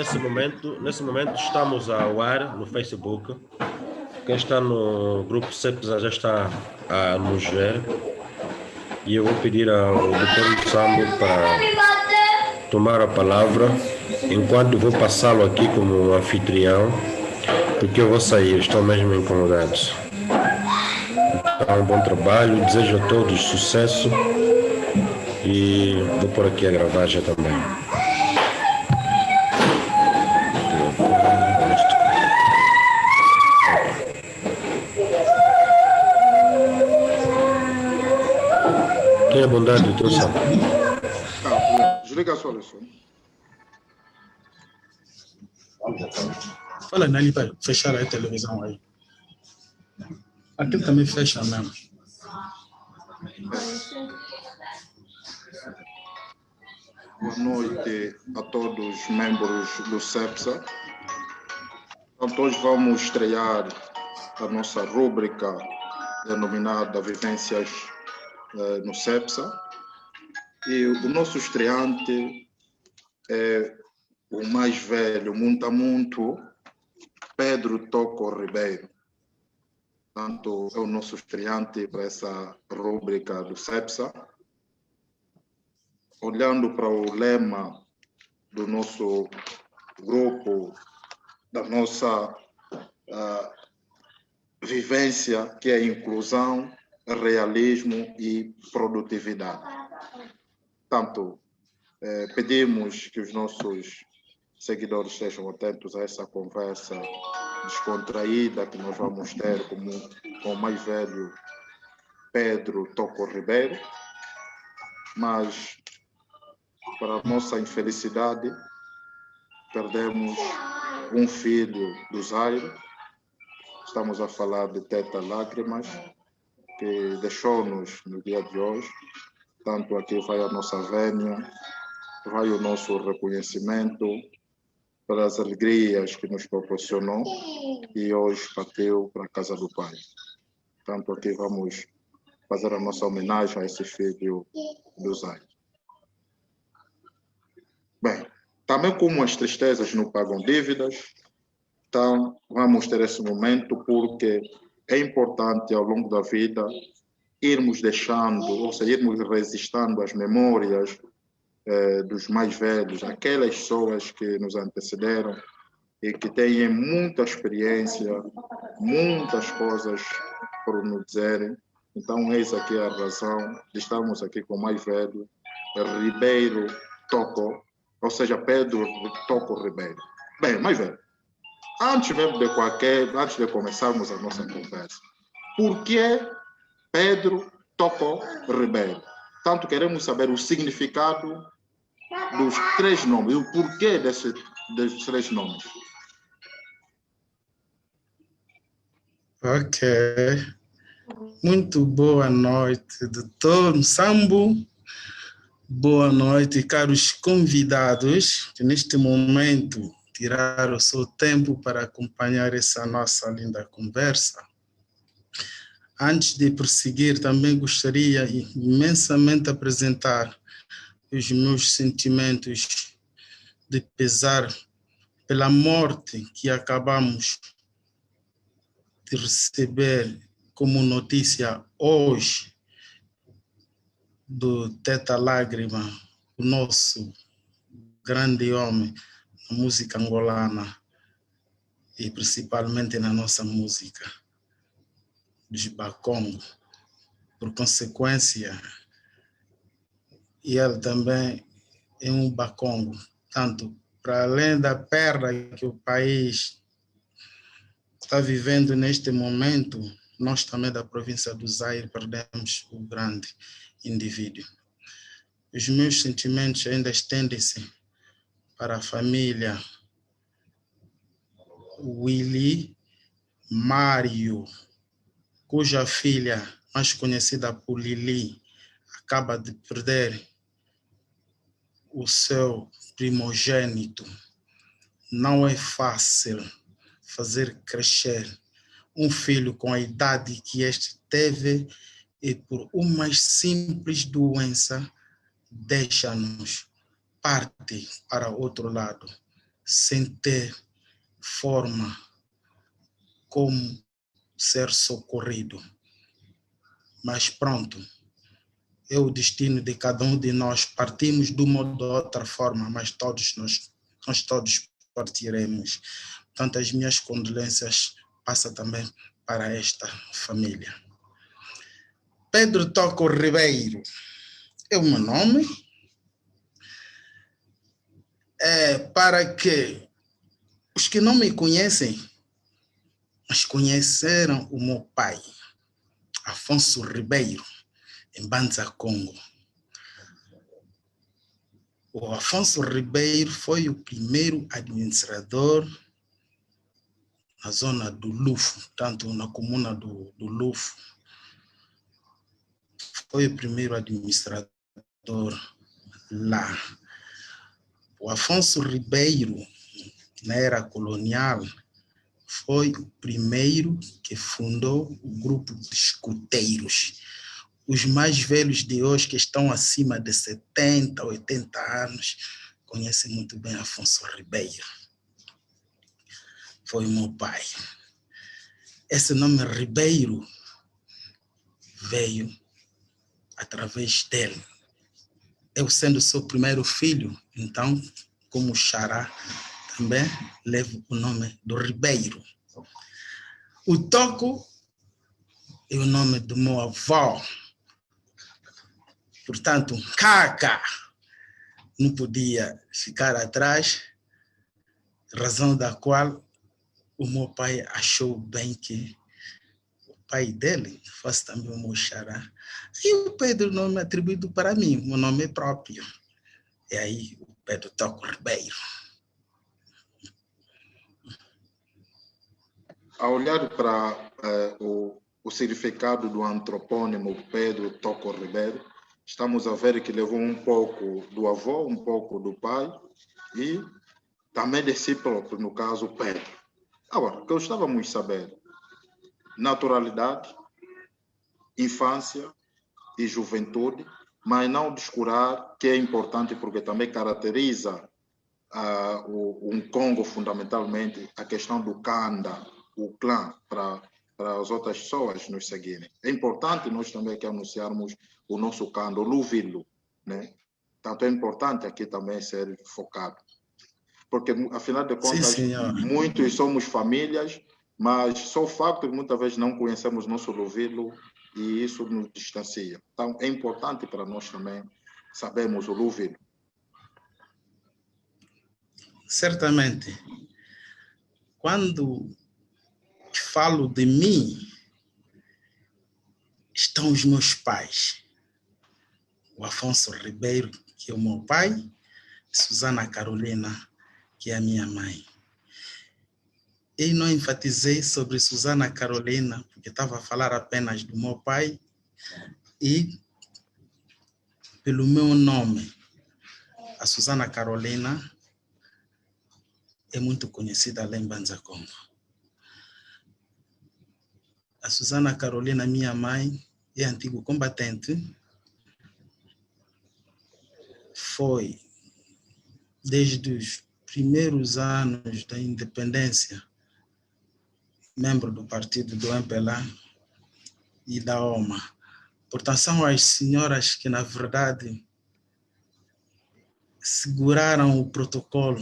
Nesse momento estamos ao ar no Facebook. Quem está no grupo CEPSA já está a nos ver. E eu vou pedir ao Dr. Sambo para tomar a palavra, enquanto vou passá-lo aqui como anfitrião, porque eu vou sair, estou mesmo incomodado. Então, um bom trabalho, desejo a todos sucesso e vou por aqui a gravar já também. Tenha bondade, Dr. Sambo. Desliga a sua lição. Fala nele para fechar a televisão aí. Aquilo também fecha mesmo. Boa noite a todos os membros do CEPSA. Então, hoje vamos estrear a nossa rúbrica denominada Vivências no CEPSA. E o nosso estreante é o mais velho, muito, Pedro Toco Ribeiro. Portanto, é o nosso estreante para essa rúbrica do CEPSA. Olhando para o lema do nosso grupo, da nossa vivência, que é inclusão, realismo e produtividade. Portanto, pedimos que os nossos seguidores estejam atentos a essa conversa descontraída que nós vamos ter com o mais velho Pedro Toco Ribeiro, mas, para a nossa infelicidade, perdemos um filho do Zaire. Estamos a falar de Teta Lágrimas, que deixou-nos no dia de hoje. Tanto aqui vai a nossa vênia, vai o nosso reconhecimento pelas alegrias que nos proporcionou e hoje partiu para a casa do Pai. Tanto aqui vamos fazer a nossa homenagem a esse filho do Zaire. Bem, também como as tristezas não pagam dívidas, então vamos ter esse momento porque é importante ao longo da vida irmos deixando, ou seja, irmos resistindo às memórias dos mais velhos, aquelas pessoas que nos antecederam e que têm muita experiência, muitas coisas por nos dizerem. Então, eis aqui a razão de estarmos aqui com o mais velho, Ribeiro Toco, ou seja, Pedro Toco Ribeiro. Bem, mais velho, antes de começarmos a nossa conversa, por que Pedro Toco Ribeiro? Tanto queremos saber o significado dos três nomes, o porquê desses três nomes. Ok. Muito boa noite, Dr. Sambo. Boa noite, caros convidados, que neste momento tiraram o seu tempo para acompanhar essa nossa linda conversa. Antes de prosseguir, também gostaria imensamente apresentar os meus sentimentos de pesar pela morte que acabamos de receber como notícia hoje do Teta Lágrima, o nosso grande homem na música angolana e principalmente na nossa música dos Bakongo. Por consequência, ele também é um Bakongo, tanto para além da perda que o país está vivendo neste momento, nós também da província do Zaire perdemos o grande indivíduo. Os meus sentimentos ainda estendem-se para a família Willy Mário, cuja filha, mais conhecida por Lili, acaba de perder o seu primogênito. Não é fácil fazer crescer um filho com a idade que este teve e por uma simples doença deixa-nos parte para outro lado, sem ter forma como ser socorrido. Mas pronto, é o destino de cada um de nós. Partimos de uma ou de outra forma, mas nós todos partiremos. Portanto, as minhas condolências passam também para esta família. Pedro Toco Ribeiro é o meu nome. Para que os que não me conhecem, mas conheceram o meu pai, Afonso Ribeiro, em Banza, Congo. O Afonso Ribeiro foi o primeiro administrador na zona do Lufo, tanto na comuna do Lufo. Foi o primeiro administrador lá. O Afonso Ribeiro, na era colonial, foi o primeiro que fundou o grupo de escuteiros. Os mais velhos de hoje, que estão acima de 70, 80 anos, conhecem muito bem Afonso Ribeiro. Foi o meu pai. Esse nome Ribeiro veio através dele. Eu, sendo seu primeiro filho, então, como xará, também levo o nome do Ribeiro. O Toco é o nome do meu avô. Portanto, Caca não podia ficar atrás, razão da qual o meu pai achou bem que o pai dele fosse também o meu xará. E o Pedro, nome atribuído para mim, o meu nome próprio. E aí, o Pedro Toco Ribeiro. Ao olhar para o significado do antropônimo Pedro Toco Ribeiro, estamos a ver que levou um pouco do avô, um pouco do pai e também de si próprio, no caso Pedro. Agora, o que eu estávamos a saber, naturalidade, infância e juventude, mas não descurar que é importante porque também caracteriza um Congo fundamentalmente a questão do Kanda, o clã, para as outras pessoas nos seguirem. É importante nós também aqui anunciarmos o nosso Kanda, o Luvilo, né? Tanto é importante aqui também ser focado. Porque, afinal de contas, Sim, muitos somos famílias, mas só o facto de muitas vezes não conhecemos nosso Luvilo e isso nos distancia. Então, é importante para nós também sabermos o Luvilo. Certamente. Quando falo de mim, estão os meus pais. O Afonso Ribeiro, que é o meu pai, e Susana Carolina, que é a minha mãe. E não enfatizei sobre Susana Carolina, porque estava a falar apenas do meu pai e pelo meu nome. A Susana Carolina é muito conhecida lá em Banza, Congo. A Susana Carolina, minha mãe, é antigo combatente. Foi, desde os primeiros anos da independência, membro do partido do MPLA e da OMA. Portanto, são as senhoras que, na verdade, seguraram o protocolo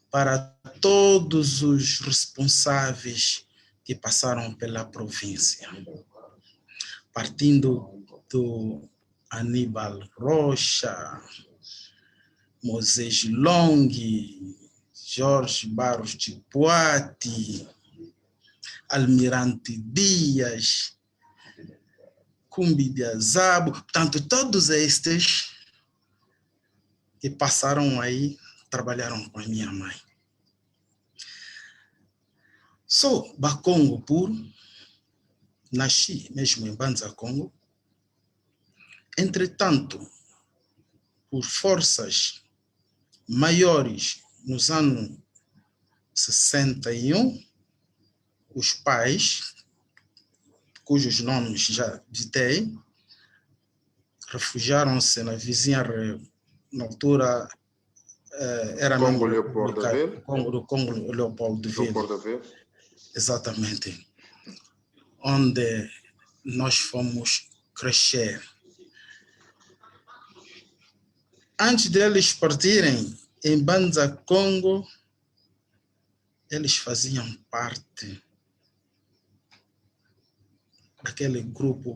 para todos os responsáveis que passaram pela província. Partindo do Aníbal Rocha, Moisés Long, Jorge Barros de Poate, Almirante Dias, Cumbi de Azabo, portanto, todos estes que passaram aí, trabalharam com a minha mãe. Sou Bakongo puro, nasci mesmo em Banza, Congo. Entretanto, por forças maiores, nos anos 61, os pais, cujos nomes já ditei, refugiaram-se na vizinha, na altura era Congo mesmo Leopoldville. do Congo Leopoldville, Leopoldville. exatamente, onde nós fomos crescer. Antes deles partirem em Banza, Congo, eles faziam parte daquele grupo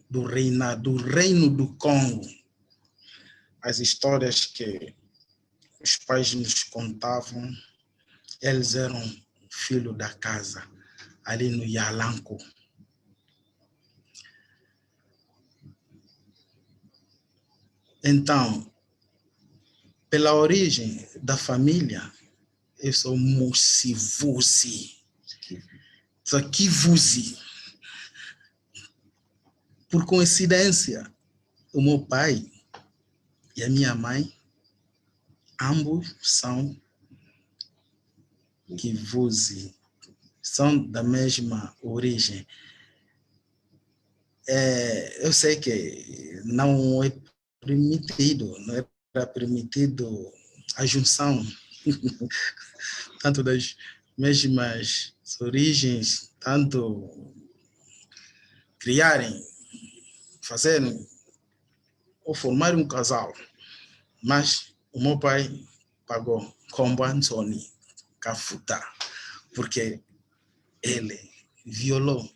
do Reino do Congo. As histórias que os pais nos contavam, eles eram filhos da casa, ali no Yalanco. Então, pela origem da família, eu sou Musivuzi, sou Kivuzi. Por coincidência, o meu pai e a minha mãe, ambos são Kivuzi, são da mesma origem. Eu sei que não é permitido, não era permitido a junção tanto das mesmas origens, tanto criarem, fazerem ou formarem um casal. Mas o meu pai pagou Kombo Anthony Kafuta, porque ele violou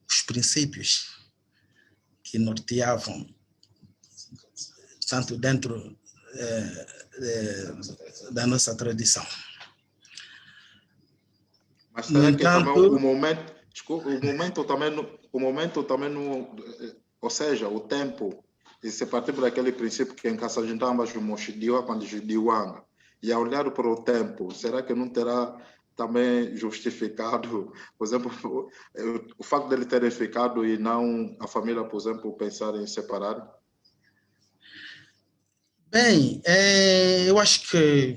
os princípios que norteavam tanto dentro da nossa tradição. Mas será que também o momento, desculpa, o momento também não, ou seja, o tempo, e se partir por aquele princípio que em casa a gente ambas mochidiwa quando judiwanga, e a olhar para o tempo, será que não terá também justificado, por exemplo, o facto dele terem ficado e não a família, por exemplo, pensar em separar? Bem, eu acho que,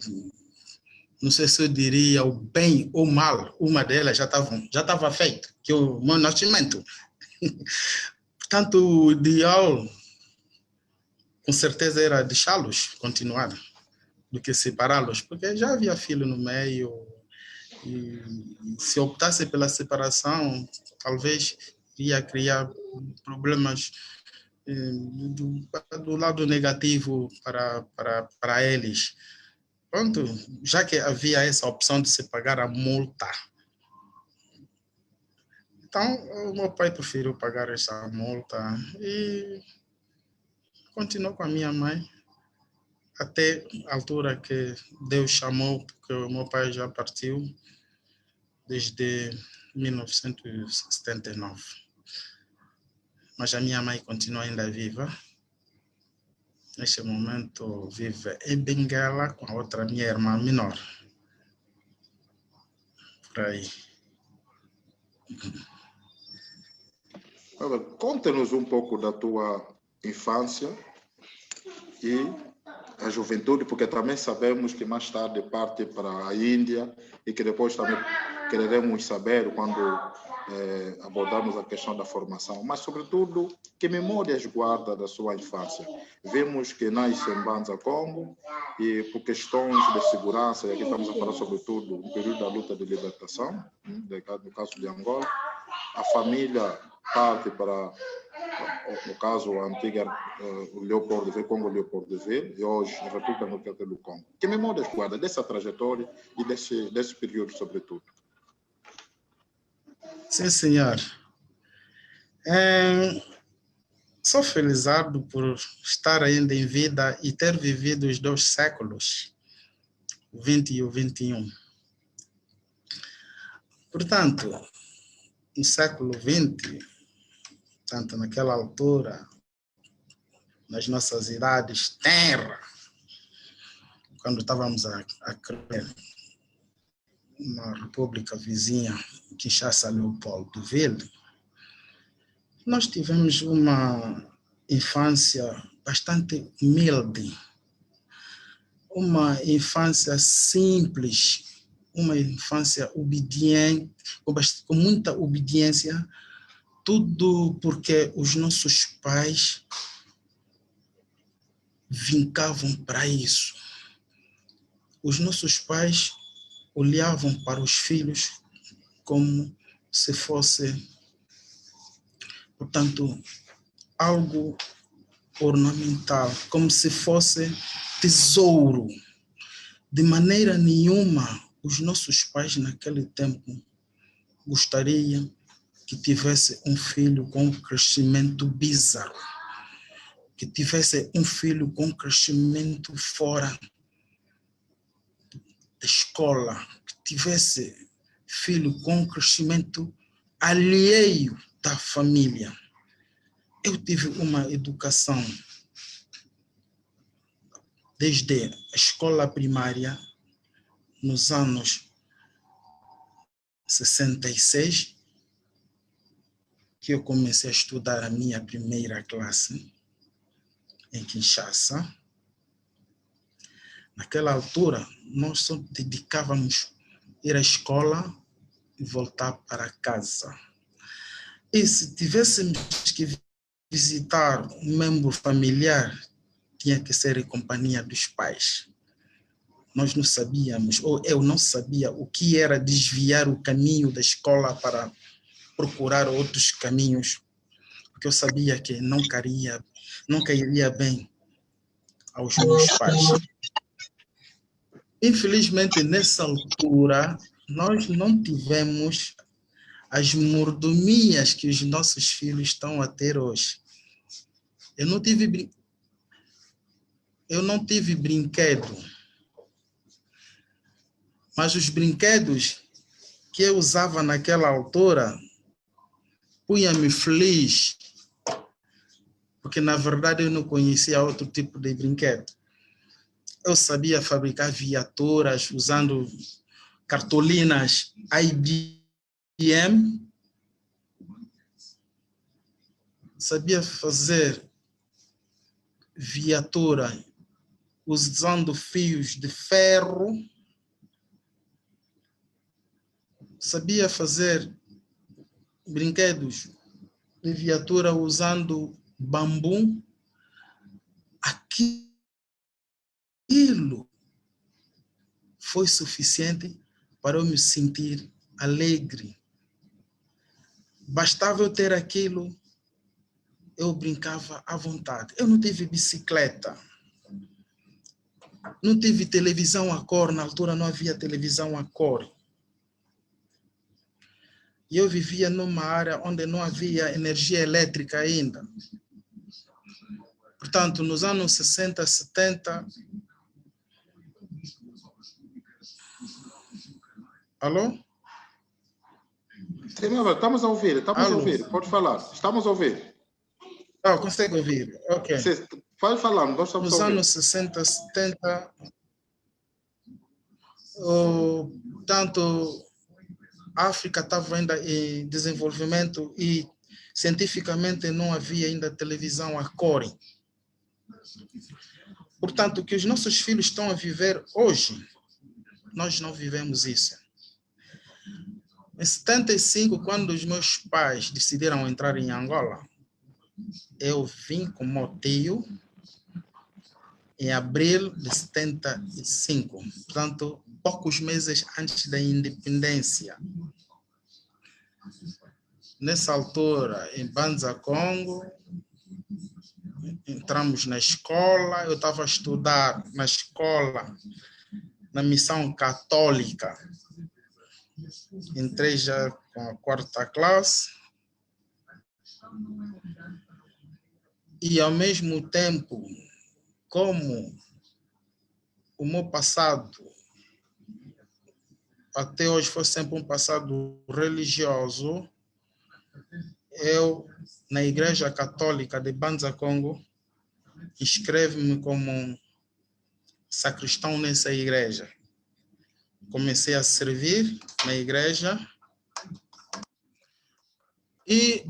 não sei se eu diria o bem ou mal, uma delas já estava feita, que é o meu nascimento. Portanto, o ideal, com certeza, era deixá-los continuar, do que separá-los, porque já havia filho no meio, e se optasse pela separação, talvez ia criar problemas do lado negativo para eles. Pronto, já que havia essa opção de se pagar a multa, então o meu pai preferiu pagar essa multa e continuou com a minha mãe até a altura que Deus chamou, porque o meu pai já partiu desde 1979. Mas a minha mãe continua ainda viva. Neste momento vive em Benguela com a outra minha irmã menor. Por aí. Conta-nos um pouco da tua infância e a juventude, porque também sabemos que mais tarde parte para a Índia e que depois também quereremos saber quando abordarmos a questão da formação, mas sobretudo, que memórias guarda da sua infância? Vemos que nasce em Banza, Congo, e por questões de segurança, e aqui estamos a falar sobretudo no período da luta de libertação, no caso de Angola, a família parte para, no caso, a antiga Leopoldville, Congo Leopoldville, e hoje a República Democrática do Congo. Que memórias guarda dessa trajetória e desse período, sobretudo? Sim, senhor. Sou felizardo por estar ainda em vida e ter vivido os 2 séculos, o 20 e o 21. Portanto, no século 20, tanto naquela altura, nas nossas idades tenra, quando estávamos a crer na república vizinha, Kinshasa, Leopoldville, nós tivemos uma infância bastante humilde, uma infância simples, uma infância obediente, com muita obediência, tudo porque os nossos pais vincavam para isso. Os nossos pais olhavam para os filhos como se fosse, portanto, algo ornamental, como se fosse tesouro. De maneira nenhuma, os nossos pais naquele tempo gostariam que tivesse um filho com um crescimento bizarro, que tivesse um filho com um crescimento fora da escola, que tivesse filho com um crescimento alheio da família. Eu tive uma educação desde a escola primária, nos anos 66, que eu comecei a estudar a minha primeira classe em Kinshasa. Naquela altura, nós só dedicávamos a ir à escola e voltar para casa. E se tivéssemos que visitar um membro familiar, tinha que ser em companhia dos pais. Nós não sabíamos, ou eu não sabia, o que era desviar o caminho da escola para procurar outros caminhos, porque eu sabia que não cairia bem aos meus pais. Infelizmente, nessa altura, nós não tivemos as mordomias que os nossos filhos estão a ter hoje. Eu não tive brinquedo, mas os brinquedos que eu usava naquela altura punha-me feliz, porque na verdade eu não conhecia outro tipo de brinquedo. Eu sabia fabricar viaturas usando cartolinas IBM, sabia fazer viatura usando fios de ferro, sabia fazer brinquedos de viatura usando bambu. Aquilo foi suficiente para eu me sentir alegre. Bastava eu ter aquilo, eu brincava à vontade. Eu não tive bicicleta, não tive televisão a cor, na altura não havia televisão a cor. E eu vivia numa área onde não havia energia elétrica ainda. Portanto, nos anos 60, 70... Alô? Estamos a ouvir, pode falar, estamos a ouvir. Consegue ouvir? Ok. Vai falando, nós estamos a ouvir. Nos anos 60, 70, tanto a África estava ainda em desenvolvimento e cientificamente não havia ainda televisão a cor. Portanto, o que os nossos filhos estão a viver hoje, nós não vivemos isso. Em 75, quando os meus pais decidiram entrar em Angola, eu vim com meu tio em abril de 75, portanto, poucos meses antes da independência. Nessa altura, em Banza, Congo, entramos na escola, eu estava a estudar na escola, na missão católica. Entrei já com a 4ª classe e, ao mesmo tempo, como o meu passado até hoje foi sempre um passado religioso, eu, na Igreja Católica de Banza, Congo, inscrevo-me como sacristão nessa igreja. Comecei a servir na igreja e,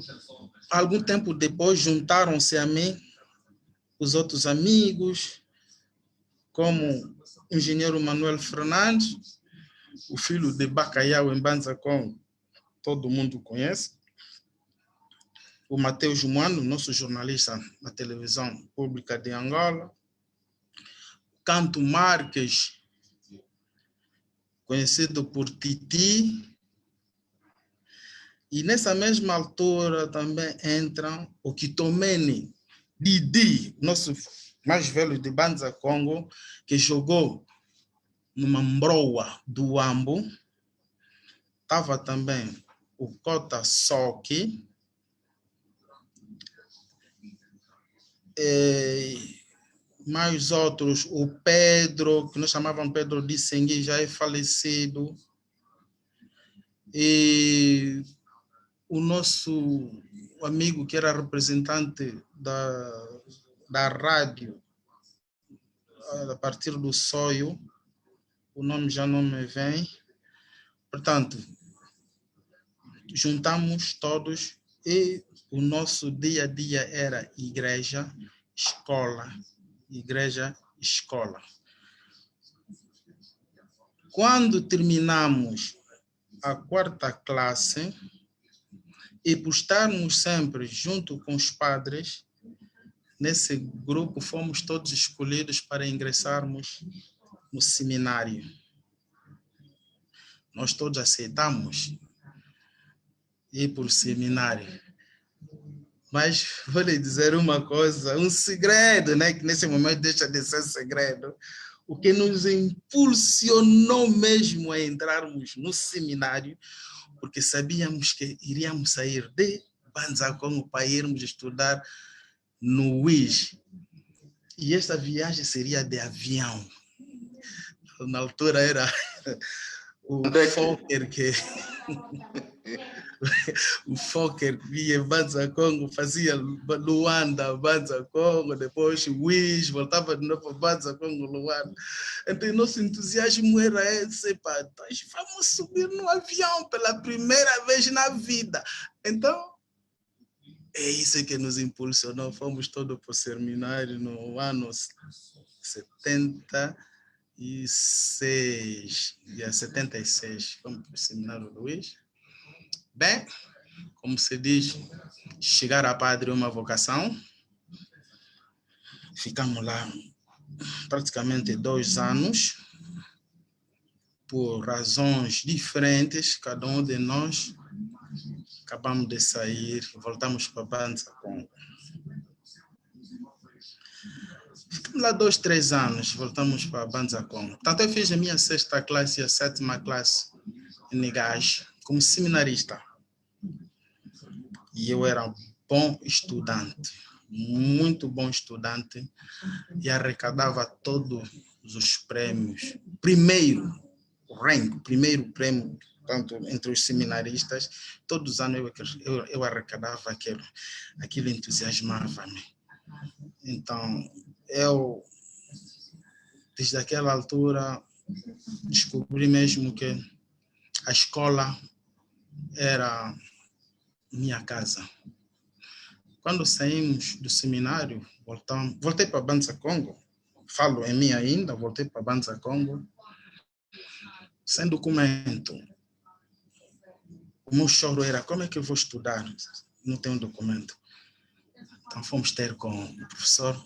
algum tempo depois, juntaram-se a mim os outros amigos, como o engenheiro Manuel Fernandes, o filho de Bacalhau em Banza Congo, todo mundo conhece. O Mateus Moano, nosso jornalista na televisão pública de Angola. Canto Marques, conhecido por Titi. E nessa mesma altura também entram o Kitomene Didi, nosso mais velho de Banza Congo, que jogou numa Mbroa do Ambo. Estava também o Kota Soki. Mais outros, o Pedro, que nós chamávamos Pedro de Sengui, já é falecido. E o nosso amigo que era representante da rádio, a partir do Soio, o nome já não me vem. Portanto, juntamos todos e o nosso dia a dia era igreja, escola, igreja, escola. Quando terminamos a 4ª classe, e por estarmos sempre junto com os padres, nesse grupo fomos todos escolhidos para ingressarmos no seminário. Nós todos aceitamos ir para o seminário. Mas vou lhe dizer uma coisa, um segredo, né, que nesse momento deixa de ser segredo. O que nos impulsionou mesmo a entrarmos no seminário, porque sabíamos que iríamos sair de Banza Congo para irmos estudar no UIS. E esta viagem seria de avião. Na altura era o Fokker que... o Fokker via Banza Congo, fazia Luanda, Banza Congo, depois UIS, voltava de novo para Banza Congo, Luanda. Então, nosso entusiasmo era esse, pá, nós vamos subir no avião pela primeira vez na vida. Então, é isso que nos impulsionou. Fomos todos para o seminário no ano 76, dia 76, fomos para o seminário Luís. Bem, como se diz, chegar a padre é uma vocação. Ficamos lá praticamente 2 anos, por razões diferentes, cada um de nós acabamos de sair, voltamos para Banza Congo. Ficamos lá 2, 3 anos, voltamos para Banza Congo. Portanto, eu fiz a minha 6ª classe e a 7ª classe em Negage, como seminarista. E eu era um bom estudante, muito bom estudante, e arrecadava todos os prêmios. Primeiro prêmio, tanto entre os seminaristas, todos os anos eu arrecadava aquilo entusiasmava-me. Então, eu, desde aquela altura, descobri mesmo que a escola era minha casa. Quando saímos do seminário, voltei para Banza Congo, falo em mim ainda, voltei para Banza Congo, sem documento. O meu choro era, como é que eu vou estudar? Não tenho documento. Então fomos ter com o professor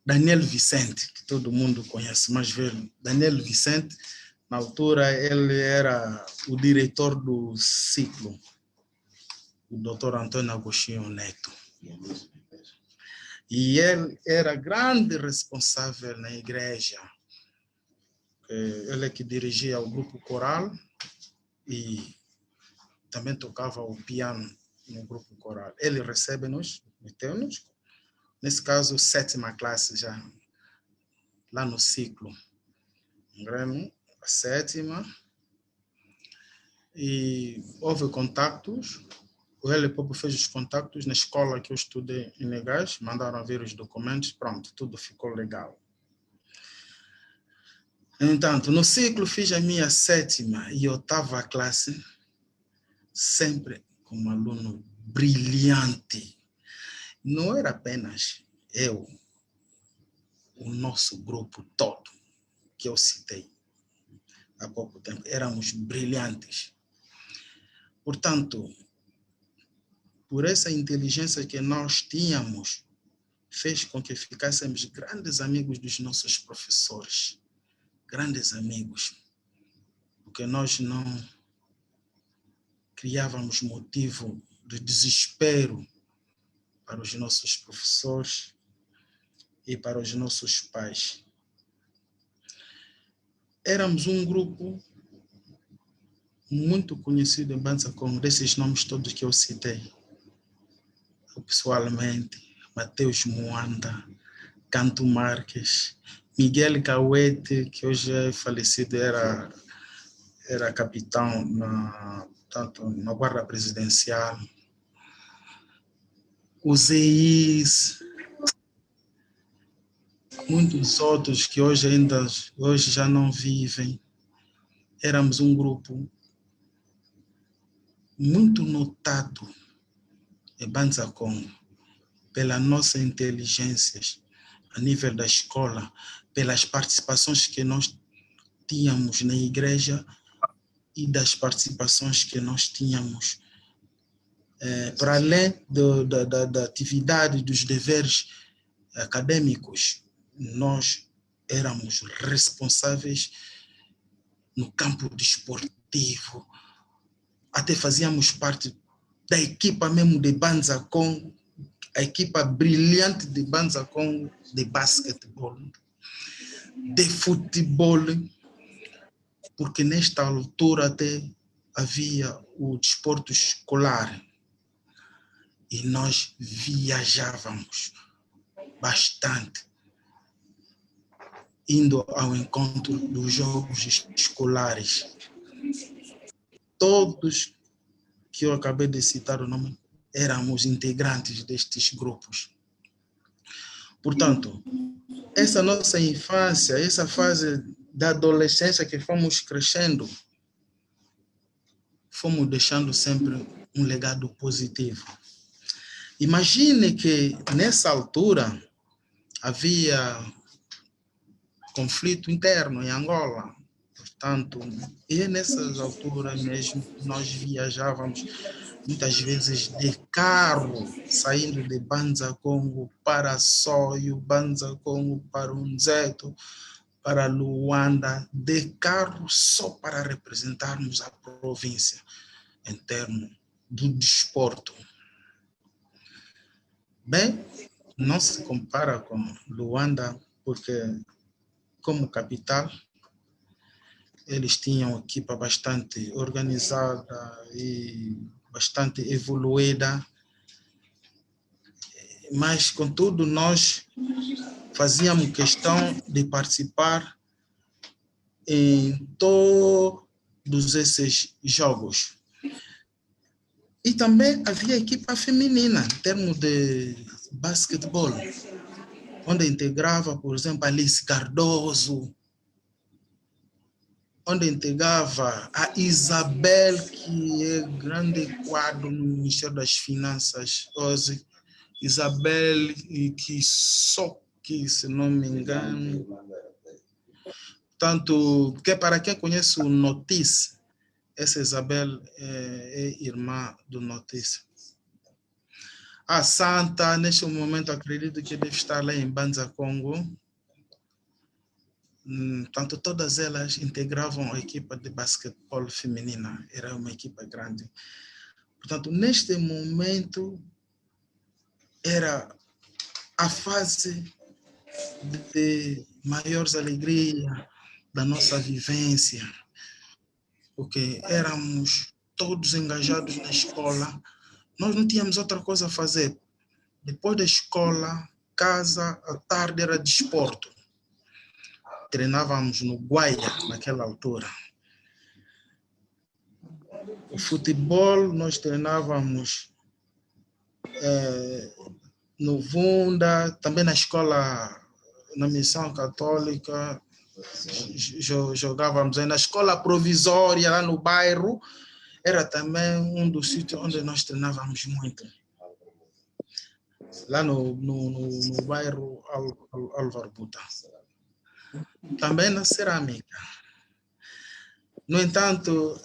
Daniel Vicente, que todo mundo conhece, mais velho. Daniel Vicente, na altura, ele era o diretor do ciclo, o doutor Antônio Agostinho Neto. E ele era grande responsável na igreja. Ele é que dirigia o grupo coral e também tocava o piano no grupo coral. Ele recebe-nos, meteu-nos, nesse caso, 7ª classe já, lá no ciclo. A 7ª. E houve contactos. Ele próprio fez os contactos na escola que eu estudei em Negais, mandaram ver os documentos, pronto, tudo ficou legal. No entanto, no ciclo fiz a minha 7ª e 8ª classe, sempre como aluno brilhante. Não era apenas eu, o nosso grupo todo que eu citei. há pouco tempo. Éramos brilhantes. Portanto, por essa inteligência que nós tínhamos, fez com que ficássemos grandes amigos dos nossos professores. Grandes amigos. Porque nós não criávamos motivo de desespero para os nossos professores e para os nossos pais. Éramos um grupo muito conhecido em Banza, como desses nomes todos que eu citei. Eu, pessoalmente, Mateus Moanda, Canto Marques, Miguel Cauete, que hoje é falecido, era capitão na Guarda Presidencial. O Zeis, muitos outros que hoje já não vivem. Éramos um grupo muito notado em Banza Congo pela nossa inteligência a nível da escola, pelas participações que nós tínhamos na igreja e das participações que nós tínhamos para além da atividade, dos deveres acadêmicos. Nós éramos responsáveis no campo desportivo, até fazíamos parte da equipa mesmo de Banza Congo, a equipa brilhante de Banza Congo, de basquetebol, de futebol, porque nesta altura até havia o desporto escolar e nós viajávamos bastante, indo ao encontro dos jogos escolares. Todos que eu acabei de citar o nome éramos integrantes destes grupos. Portanto, essa nossa infância, essa fase da adolescência que fomos crescendo, fomos deixando sempre um legado positivo. Imagine que nessa altura havia conflito interno em Angola. Portanto, e nessas alturas mesmo nós viajávamos muitas vezes de carro, saindo de Banza Congo para Soio, Banza Congo para Unzeto, para Luanda, de carro só para representarmos a província em termos do desporto. Bem, não se compara com Luanda, porque como capital, eles tinham uma equipa bastante organizada e bastante evoluída, mas, contudo, nós fazíamos questão de participar em todos esses jogos. E também havia equipa feminina, em termos de basquetebol, onde integrava, por exemplo, Alice Cardoso, onde integrava a Isabel, que é grande quadro no Ministério das Finanças hoje, Isabel, que se não me engano. Tanto que para quem conhece o Notice, essa Isabel é irmã do Notice. A Santa, neste momento, acredito que deve estar lá em Banza Congo. Tanto todas elas integravam a equipa de basquetebol feminina. Era uma equipa grande. Portanto, neste momento, era a fase de maiores alegrias da nossa vivência, porque éramos todos engajados na escola. Nós não tínhamos outra coisa a fazer. Depois da escola, casa, à tarde era desporto. Treinávamos no Guaia, naquela altura. O futebol, nós treinávamos no Vunda, também na escola, na Missão Católica, jogávamos aí na escola provisória, lá no bairro, era também um dos sítios onde nós treinávamos muito. Lá no bairro Álvaro Buta. Também na cerâmica. No entanto,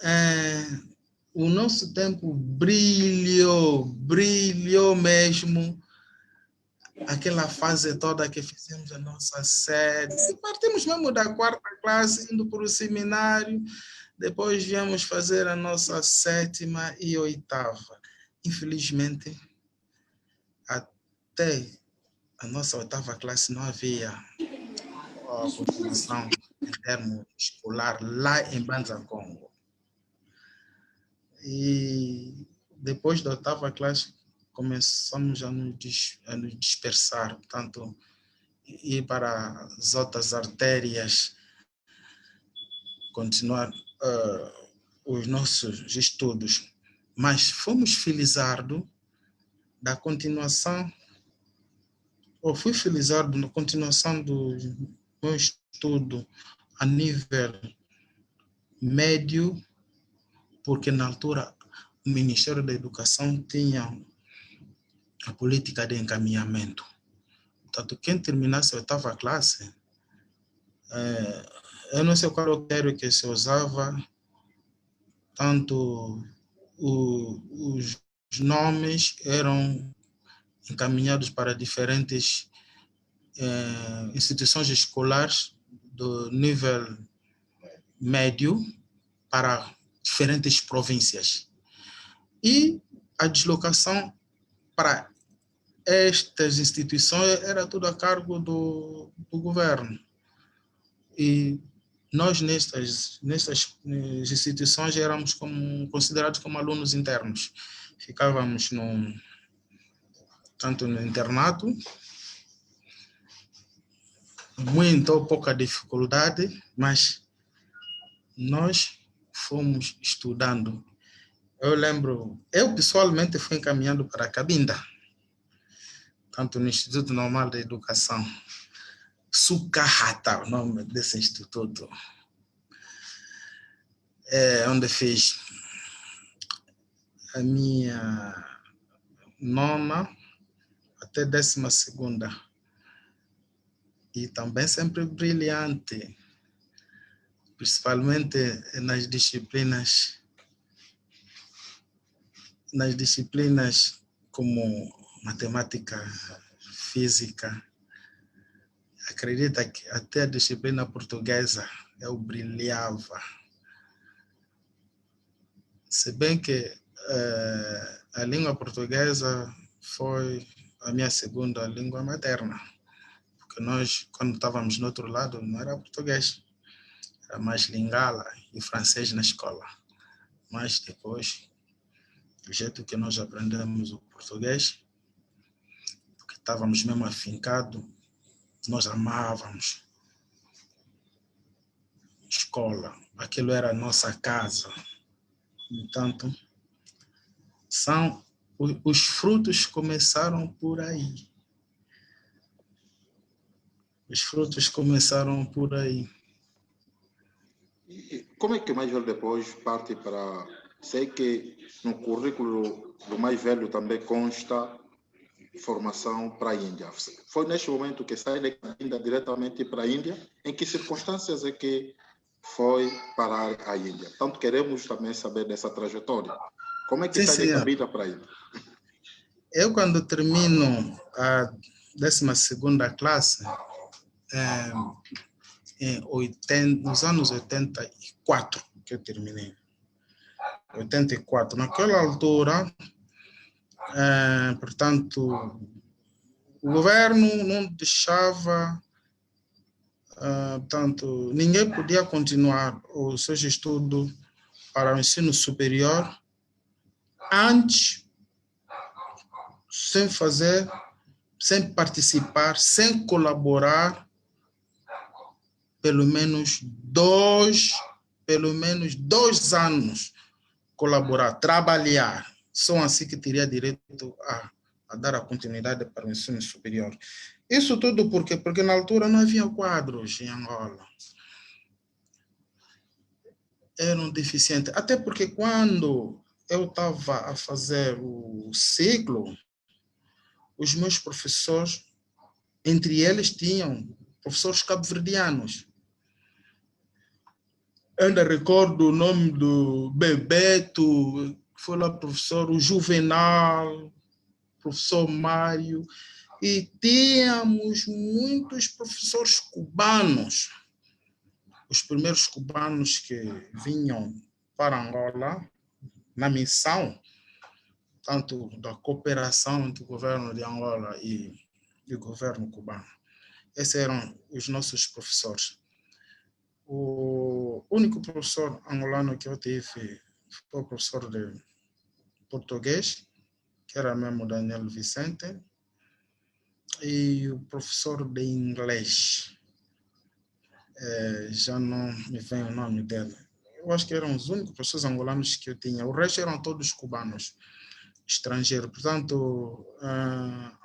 o nosso tempo brilhou mesmo. Aquela fase toda que fizemos a nossa sede. Partimos mesmo da 4ª classe, indo para o seminário. Depois viemos fazer a nossa 7ª e 8ª. Infelizmente, até a nossa 8ª classe não havia a continuação em termos escolar lá em Banza Congo. E depois da 8ª classe, começamos a nos dispersar, portanto, ir para as outras artérias, continuar os nossos estudos. Mas fomos felizardos da continuação, ou fui felizardo na continuação do meu estudo a nível médio, porque na altura o Ministério da Educação tinha a política de encaminhamento. Portanto, quem terminasse a 8ª classe, eu não sei qual era o critério que se usava, tanto os nomes eram encaminhados para diferentes instituições escolares do nível médio para diferentes províncias. E a deslocação para estas instituições era tudo a cargo do governo. E nós, nestas instituições, éramos considerados como alunos internos. Ficávamos tanto no internato, muito ou pouca dificuldade, mas nós fomos estudando. Eu lembro, eu pessoalmente fui encaminhado para a Cabinda, tanto no Instituto Normal de Educação, Sukahata, o nome desse instituto, onde fiz a minha 9ª até 12ª. E também sempre brilhante, principalmente nas disciplinas como matemática, física. Acredita que até a disciplina portuguesa eu brilhava. Se bem que a língua portuguesa foi a minha 2ª língua materna. Porque nós, quando estávamos no outro lado, não era português. Era mais Lingala e francês na escola. Mas depois, do jeito que nós aprendemos o português, porque estávamos mesmo afincados, nós amávamos escola. Aquilo era a nossa casa. Entanto, os frutos começaram por aí. Os frutos começaram por aí. E como é que o mais velho depois parte para... Sei que no currículo do mais velho também consta formação para a Índia. Foi neste momento que sai da Índia diretamente para a Índia? Em que circunstâncias é que foi parar a Índia? Tanto queremos também saber dessa trajetória. Como é que sai da Cabinda para a Índia? Eu, quando termino a 12ª classe, nos anos 84 que eu terminei. 84. Naquela altura, portanto, o governo não deixava, portanto, ninguém podia continuar os seus estudos para o ensino superior antes, sem participar, sem colaborar, pelo menos 2 anos colaborar, trabalhar. Só assim que teria direito a dar a continuidade para o ensino superior. Isso tudo porque na altura não havia quadros em Angola. Eram deficientes. Até porque quando eu estava a fazer o ciclo, os meus professores, entre eles tinham professores cabo-verdianos. Ainda recordo o nome do Bebeto, foi lá professor, o Juvenal, professor Mário, e tínhamos muitos professores cubanos. Os primeiros cubanos que vinham para Angola, na missão, tanto da cooperação entre o governo de Angola e o governo cubano. Esses eram os nossos professores. O único professor angolano que eu tive foi o professor de português, que era mesmo Daniel Vicente, e o professor de inglês. Já não me vem o nome dele. Eu acho que eram os únicos professores angolanos que eu tinha. O resto eram todos cubanos, estrangeiros. Portanto,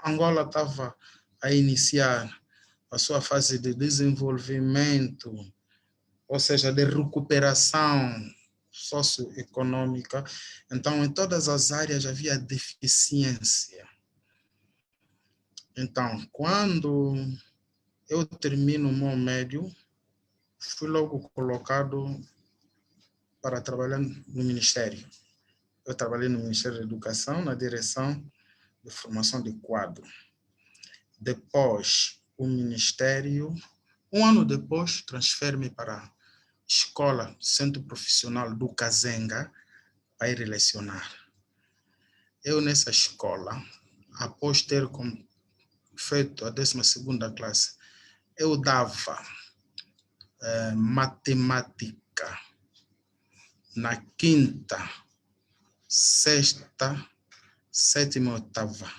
Angola estava a iniciar a sua fase de desenvolvimento, ou seja, de recuperação socioeconômica. Então, em todas as áreas havia deficiência. Então, quando eu termino o meu médio, fui logo colocado para trabalhar no Ministério. Eu trabalhei no Ministério da Educação, na direção de formação de quadro. Depois, o Ministério, um ano depois, transfere-me para a Escola Centro Profissional do Kazenga para ir lecionar. Eu, nessa escola, após ter feito a 12ª classe, eu dava matemática na 5ª, 6ª, 7ª e 8ª.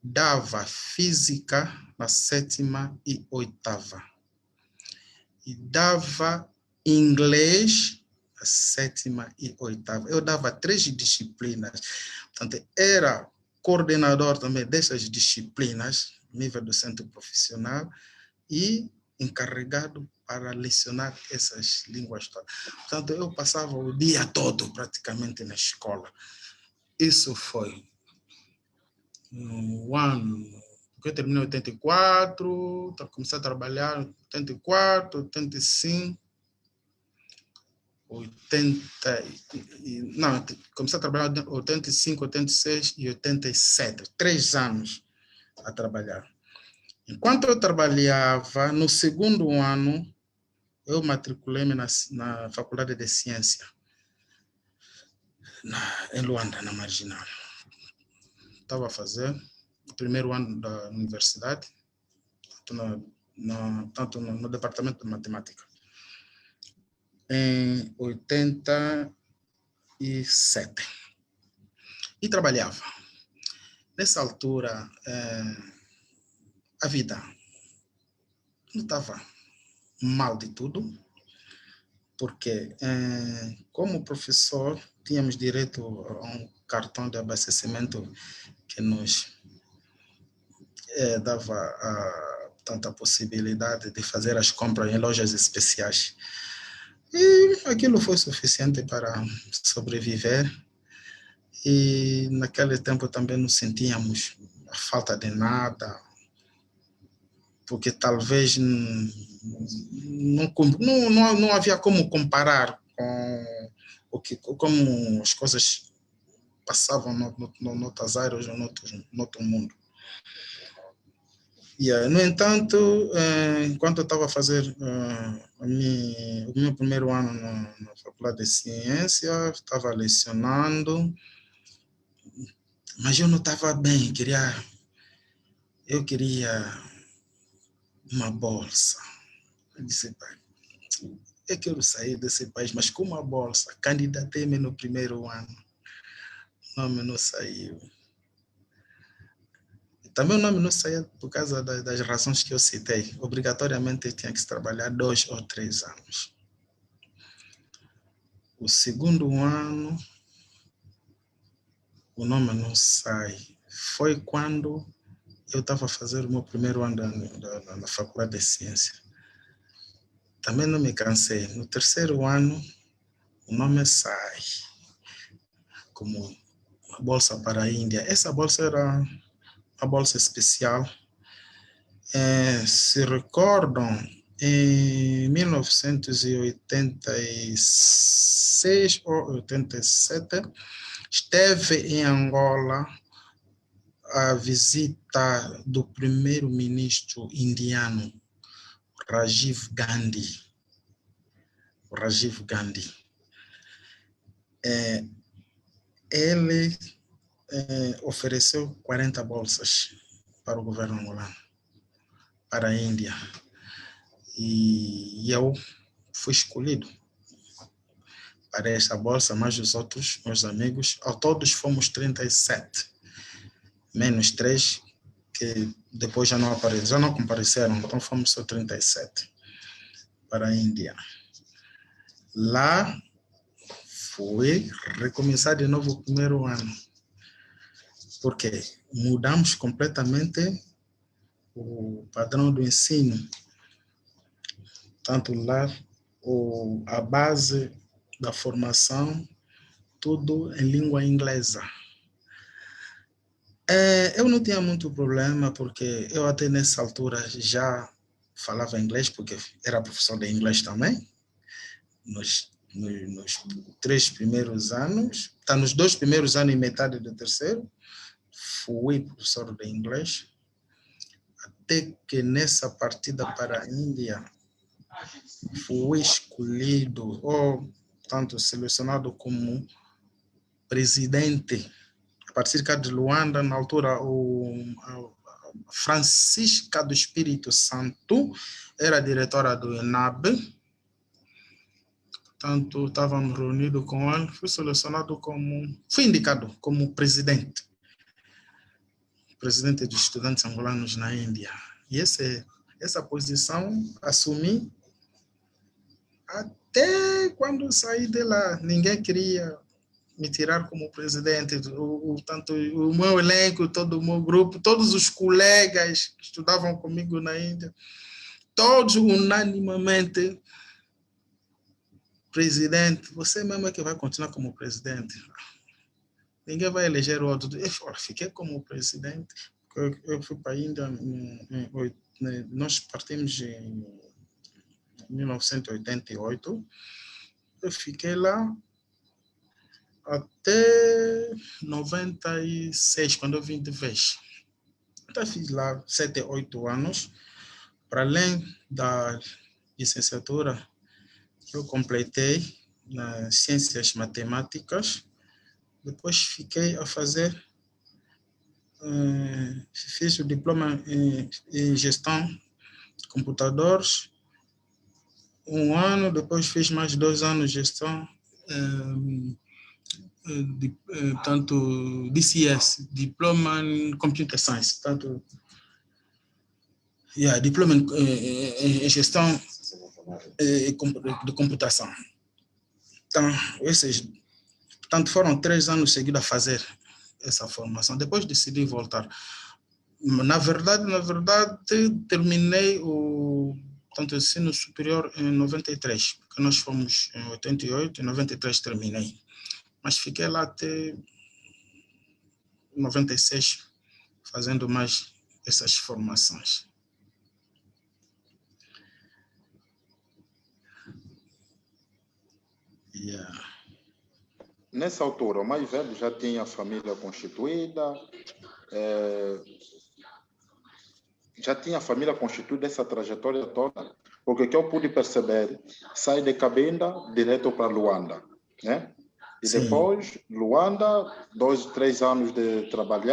Dava física na 7ª e 8ª. E dava inglês na 7ª e 8ª. Eu dava 3 disciplinas. Portanto, era coordenador também dessas disciplinas, nível do centro profissional, e encarregado para lecionar essas línguas todas. Portanto, eu passava o dia todo praticamente na escola. Isso foi no ano que eu terminei em 84, comecei a trabalhar em 84, 85, 80, não, comecei a trabalhar em 85, 86 e 87, 3 anos a trabalhar. Enquanto eu trabalhava, no 2º ano, eu matriculei-me na Faculdade de Ciência, em Luanda, na Marginal. Estava a fazer o 1º ano da universidade, tanto no departamento de matemática. Em 87. E trabalhava. Nessa altura, a vida não estava mal de tudo, porque como professor tínhamos direito a um cartão de abastecimento que nos dava tanta possibilidade de fazer as compras em lojas especiais. E aquilo foi suficiente para sobreviver. E naquele tempo também não sentíamos a falta de nada, porque talvez não havia como comparar com como as coisas passavam em outras áreas ou no outro mundo. No entanto, enquanto eu estava a fazer o meu 1º ano na Faculdade de Ciência, estava lecionando, mas eu não estava bem, eu queria uma bolsa. Eu disse, pai, eu quero sair desse país, mas com uma bolsa. Candidatei-me no 1º ano. O nome não saiu. Também o nome não saía por causa das razões que eu citei. Obrigatoriamente eu tinha que trabalhar 2 ou 3 anos. O 2º ano, o nome não sai. Foi quando eu estava a fazer o meu 1º ano na Faculdade de Ciência. Também não me cansei. No 3º ano, o nome sai como uma bolsa para a Índia. Essa bolsa era uma bolsa especial. Se recordam, em 1986 ou 87, esteve em Angola a visita do primeiro-ministro indiano, Rajiv Gandhi. Ele ofereceu 40 bolsas para o governo angolano, para a Índia. E eu fui escolhido para esta bolsa, mais os outros meus amigos. Ao todos fomos 37, menos 3 que depois já não compareceram, então fomos só 37 para a Índia. Lá fui recomeçar de novo o primeiro ano, porque mudamos completamente o padrão do ensino. Tanto lá, a base da formação, tudo em língua inglesa. Eu não tinha muito problema, porque eu até nessa altura já falava inglês, porque era professor de inglês também, nos 3 primeiros anos, nos 2 primeiros anos e metade do terceiro, fui professor de inglês, até que nessa partida para a Índia, fui escolhido, ou tanto selecionado como presidente, a partir de Luanda, na altura, a Francisca do Espírito Santo era diretora do ENAB, portanto, estávamos reunidos com ele, fui indicado como presidente dos estudantes angolanos na Índia. E essa posição assumi até quando saí de lá. Ninguém queria me tirar como presidente. Tanto o meu elenco, todo o meu grupo, todos os colegas que estudavam comigo na Índia, todos unanimamente: presidente, você mesmo é que vai continuar como presidente. Ninguém vai eleger o outro. Eu fiquei como presidente. Eu fui para a Índia, nós partimos em 1988. Eu fiquei lá até 96, quando eu vim de vez. Então, fiz lá 7, 8 anos. Para além da licenciatura que eu completei nas ciências matemáticas, depois fiquei a fazer, fiz o diploma em gestão de computadores, 1 ano, depois fiz mais 2 anos de gestão, tanto DCS, Diploma em Computer Science, diploma em gestão de computação. Então, portanto, foram 3 anos seguidos a fazer essa formação. Depois decidi voltar. Na verdade, terminei o ensino superior em 93, porque nós fomos em 88, em 93 terminei. Mas fiquei lá até 96, fazendo mais essas formações. Nessa altura, o mais velho já tinha a família constituída, essa trajetória toda, porque o que eu pude perceber, sai de Cabinda direto para Luanda, né? E sim, depois, Luanda, 2, 3 anos de trabalho,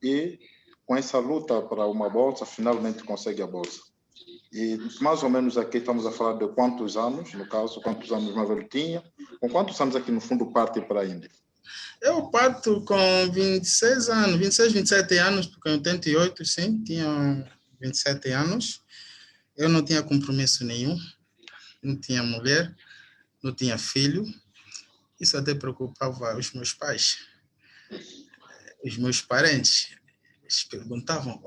e com essa luta para uma bolsa, finalmente consegue a bolsa. E mais ou menos aqui estamos a falar de quantos anos, no caso, quantos anos mais velho tinha, com quantos anos aqui no fundo parte para a Índia? Eu parto com 26 anos, 26, 27 anos, porque em 88, sim, tinha 27 anos. Eu não tinha compromisso nenhum, não tinha mulher, não tinha filho. Isso até preocupava os meus pais. Os meus parentes, eles perguntavam: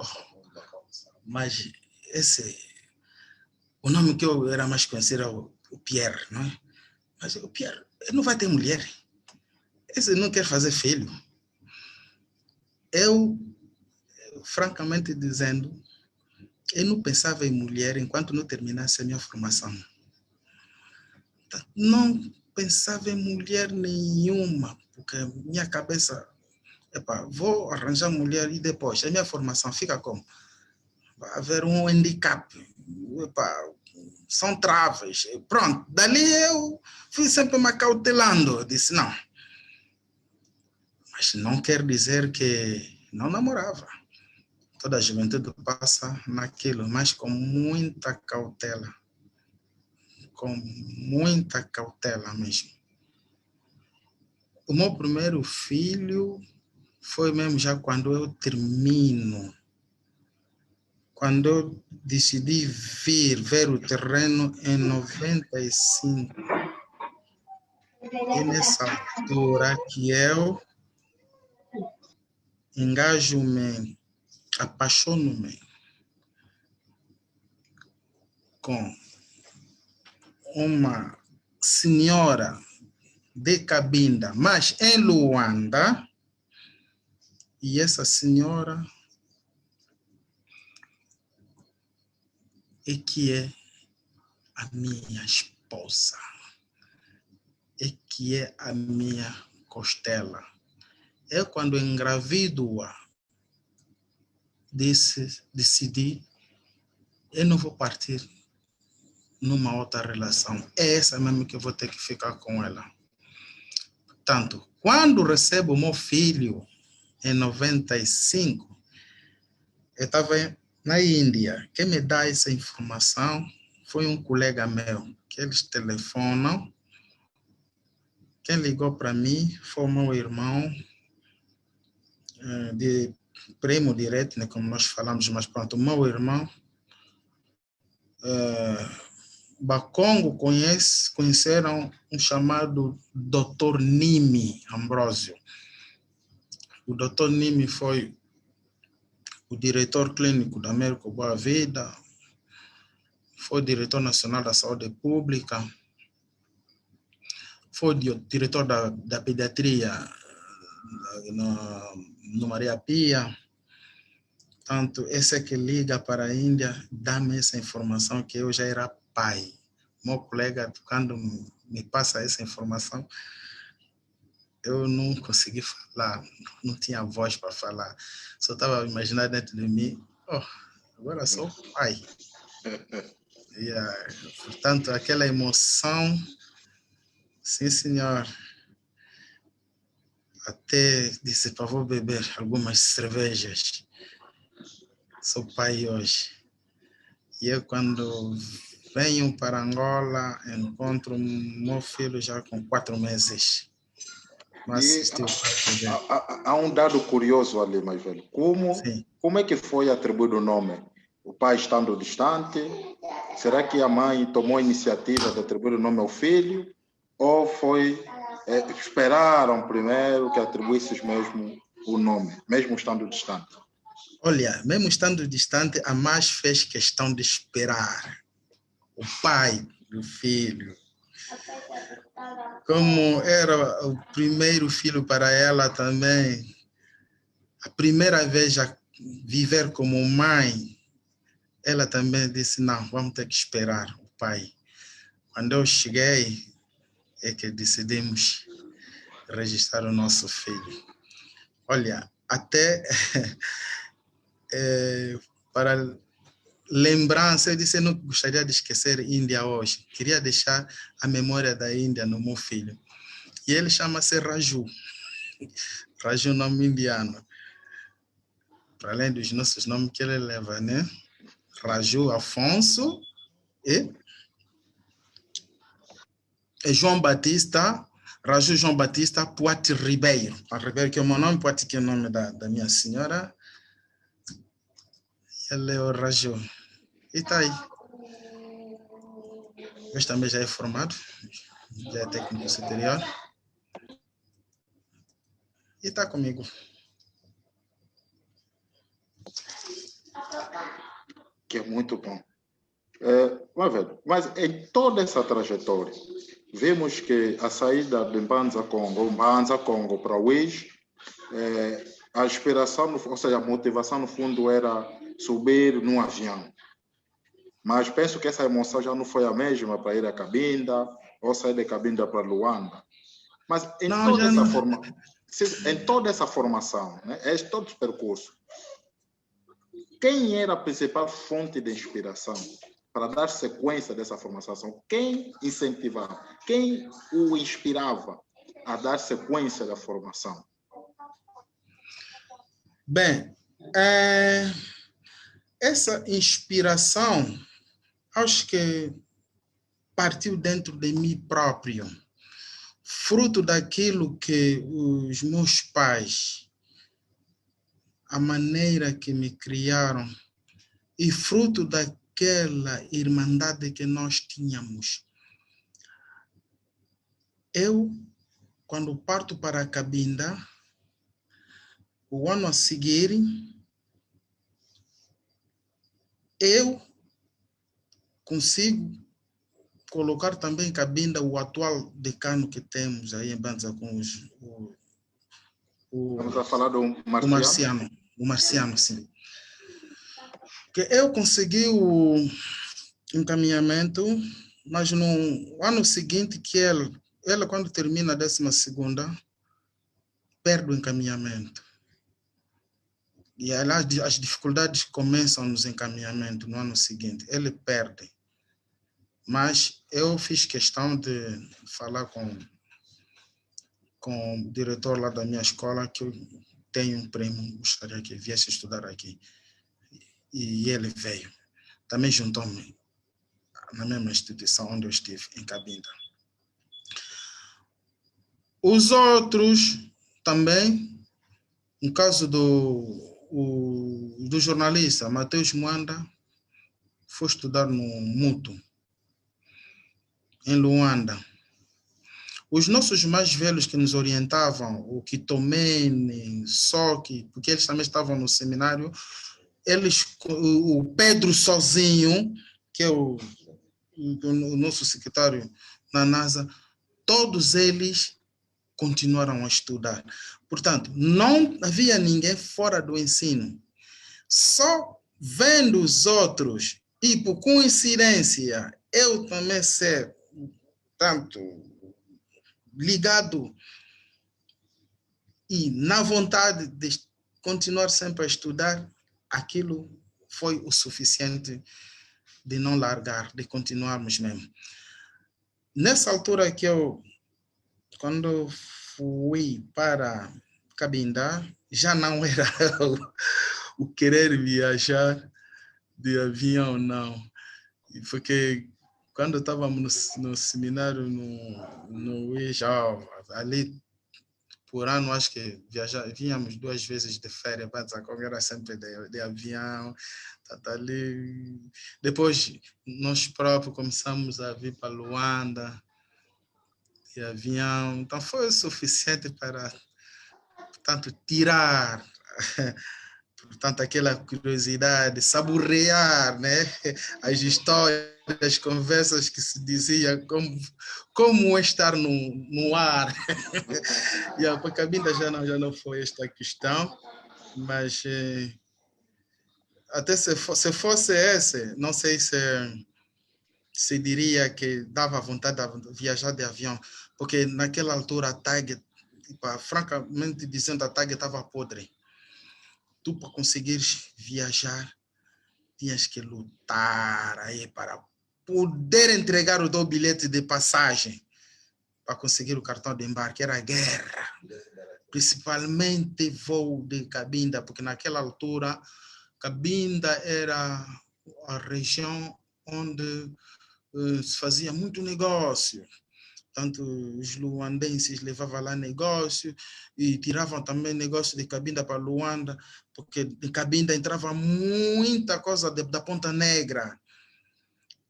mas o nome que eu era mais conhecido era o Pierre, não é? Mas o Pierre, ele não vai ter mulher. Esse não quer fazer filho. Eu, francamente dizendo, eu não pensava em mulher enquanto não terminasse a minha formação. Não pensava em mulher nenhuma, porque minha cabeça, vou arranjar mulher e depois a minha formação fica como? Vai haver um handicap, são traves. Pronto, dali eu fui sempre me acautelando. Eu disse, não. Mas não quer dizer que não namorava. Toda a juventude passa naquilo, mas com muita cautela. Com muita cautela mesmo. O meu primeiro filho foi mesmo já quando eu termino. Quando eu decidi ver o terreno em 95. E nessa altura que eu engajo-me, apaixono-me com uma senhora de Cabinda, mas em Luanda, e essa senhora é que é a minha esposa, é que é a minha costela. Eu, quando engravido-a, decidi, eu não vou partir numa outra relação. É essa mesmo que eu vou ter que ficar com ela. Portanto, quando recebo o meu filho, em 95, eu estava na Índia. Quem me dá essa informação foi um colega meu, que eles telefonam. Quem ligou para mim foi o meu irmão, de primo direto, né, como nós falamos, mas pronto, o meu irmão, Bakongo conheceram um chamado Dr. Nimi Ambrósio. O Dr. Nimi foi o diretor clínico da Américo Boa Vida, foi diretor nacional da saúde pública, foi diretor da pediatria no Maria Pia. Tanto esse é que liga para a Índia, dá-me essa informação que eu já era pai. Meu colega, quando me passa essa informação, eu não consegui falar, não tinha voz para falar. Só estava imaginando dentro de mim, agora sou pai. Portanto, aquela emoção, sim, senhor. Até disse, vou beber algumas cervejas. Sou pai hoje. E eu, quando venho para Angola, encontro meu filho já com 4 meses. Há um dado curioso ali, mais velho. Como é que foi atribuído o nome? O pai estando distante? Será que a mãe tomou a iniciativa de atribuir o nome ao filho? Ou foi esperaram primeiro que atribuísse mesmo o nome, mesmo estando distante? Olha, mesmo estando distante, a mãe fez questão de esperar o pai do filho. Como era o primeiro filho para ela também, a primeira vez a viver como mãe, ela também disse, não, vamos ter que esperar o pai. Quando eu cheguei, é que decidimos registrar o nosso filho. Olha, até para lembrança, eu disse, eu não gostaria de esquecer Índia hoje. Queria deixar a memória da Índia no meu filho. E ele chama-se Raju. Raju é um nome indiano. Para além dos nossos nomes que ele leva, né? Raju Afonso e João Batista, Raju João Batista Puati Ribeiro. Ribeiro, que é o meu nome, Puati, que é o nome da minha senhora. Ele é o Raju. E está aí. Hoje também já é formado, já é técnico superior. E está comigo. Que é muito bom. Mas em toda essa trajetória, vemos que a saída de Mbanza Congo para o Wish, a inspiração, ou seja, a motivação no fundo era subir num avião. Mas penso que essa emoção já não foi a mesma para ir a Cabinda ou sair de Cabinda para Luanda. Mas em Não, toda já essa não. em toda essa formação, né, todo esse percurso, quem era a principal fonte de inspiração para dar sequência dessa formação? Quem incentivava? Quem o inspirava a dar sequência da formação? Bem, essa inspiração, acho que partiu dentro de mim próprio, fruto daquilo que os meus pais, a maneira que me criaram, e fruto daquela irmandade que nós tínhamos. Eu, quando parto para a Cabinda, o ano a seguir, eu consigo colocar também em Cabinda o atual decano que temos aí em Banza com Estamos a falar do o Marciano? Marciano, sim. Que eu consegui o encaminhamento, mas no ano seguinte que ela quando termina a 12ª, perde o encaminhamento. E as dificuldades começam nos encaminhamentos no ano seguinte. Ele perde. Mas eu fiz questão de falar com o diretor lá da minha escola que eu tenho um primo, gostaria que viesse estudar aqui. E ele veio. Também juntou-me na mesma instituição onde eu estive, em Cabinda. Os outros também, no caso do jornalista Matheus Mwanda, foi estudar no Muto, em Luanda. Os nossos mais velhos que nos orientavam, o Kitomene, Soki, porque eles também estavam no seminário, o Pedro sozinho, que é o nosso secretário na NASA, todos eles continuaram a estudar. Portanto, não havia ninguém fora do ensino. Só vendo os outros, e por coincidência, eu também ser tanto ligado e na vontade de continuar sempre a estudar, aquilo foi o suficiente de não largar, de continuarmos mesmo. Nessa altura que quando fui para Cabinda, já não era o querer viajar de avião, não. Porque quando estávamos no seminário no IJA, ali por ano, acho que vínhamos 2 vezes de férias, mas era sempre de avião, tá ali. Depois, nós próprios começamos a vir para Luanda, de avião. Então, foi o suficiente para, portanto, tirar, portanto, aquela curiosidade, saborear, né? As histórias, as conversas que se dizia, como estar no ar. E a Cabinda já não foi esta questão, mas até se fosse esse, não sei se diria que dava vontade de viajar de avião, porque naquela altura a TAG, francamente dizendo, a TAG estava podre. Tu, para conseguires viajar, tinhas que lutar aí para poder entregar o teu bilhete de passagem para conseguir o cartão de embarque. Era guerra. Principalmente voo de Cabinda, porque naquela altura Cabinda era a região onde se fazia muito negócio. Tanto os luandenses levavam lá negócio e tiravam também negócio de Cabinda para Luanda, porque de Cabinda entrava muita coisa da Ponta Negra,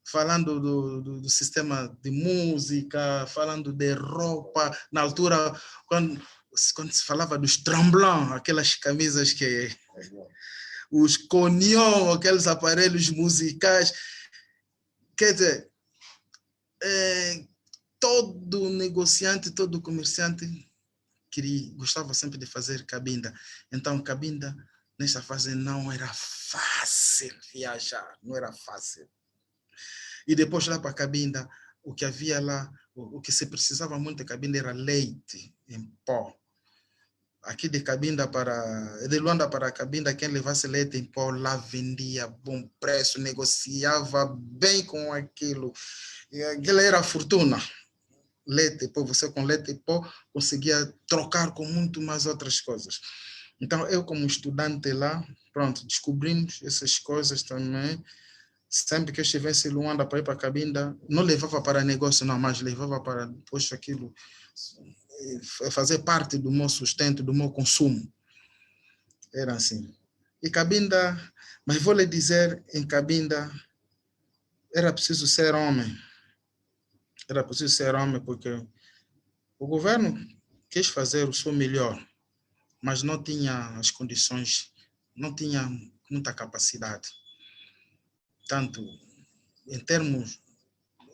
falando do sistema de música, falando de roupa. Na altura, quando se falava dos tremblants, aquelas camisas que... os conion, aqueles aparelhos musicais. Quer dizer, todo negociante, todo comerciante gostava sempre de fazer Cabinda. Então, Cabinda, nessa fase, não era fácil viajar, não era fácil. E depois lá para Cabinda, o que havia lá, o que se precisava muito em Cabinda era leite em pó. Aqui de Luanda para Cabinda, quem levasse leite em pó lá vendia a bom preço, negociava bem com aquilo. E aquilo era a fortuna. Leite em pó, você com leite em pó conseguia trocar com muito mais outras coisas. Então, eu como estudante lá, pronto, descobrimos essas coisas também. Sempre que eu estivesse em Luanda para ir para Cabinda, não levava para negócio, não, mas levava para depois aquilo fazer parte do meu sustento, do meu consumo. Era assim. E Cabinda, mas vou lhe dizer, em Cabinda era preciso ser homem. Era preciso ser homem porque o governo quis fazer o seu melhor, mas não tinha as condições, não tinha muita capacidade. Tanto em termos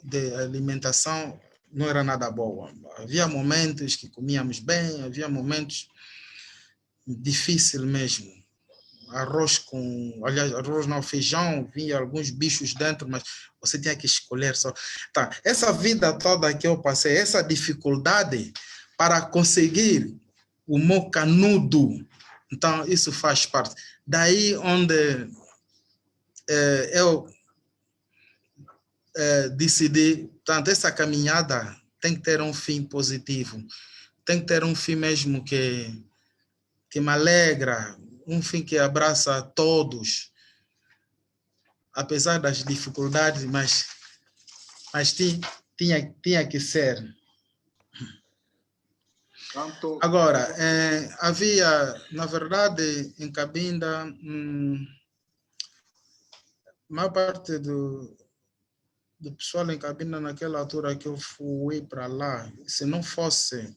de alimentação, não era nada boa. Havia momentos que comíamos bem, havia momentos difíceis mesmo. Aliás, arroz não, feijão, vinha alguns bichos dentro, mas você tinha que escolher só. Tá, essa vida toda que eu passei, essa dificuldade para conseguir o meu canudo, então isso faz parte. Daí onde eu decidi, portanto, essa caminhada tem que ter um fim positivo, tem que ter um fim mesmo que me alegra, um fim que abraça a todos, apesar das dificuldades, mas tinha que ser. Tanto, Agora, havia, na verdade, em Cabinda, a maior parte do pessoal em Cabinda naquela altura que eu fui para lá, se não fosse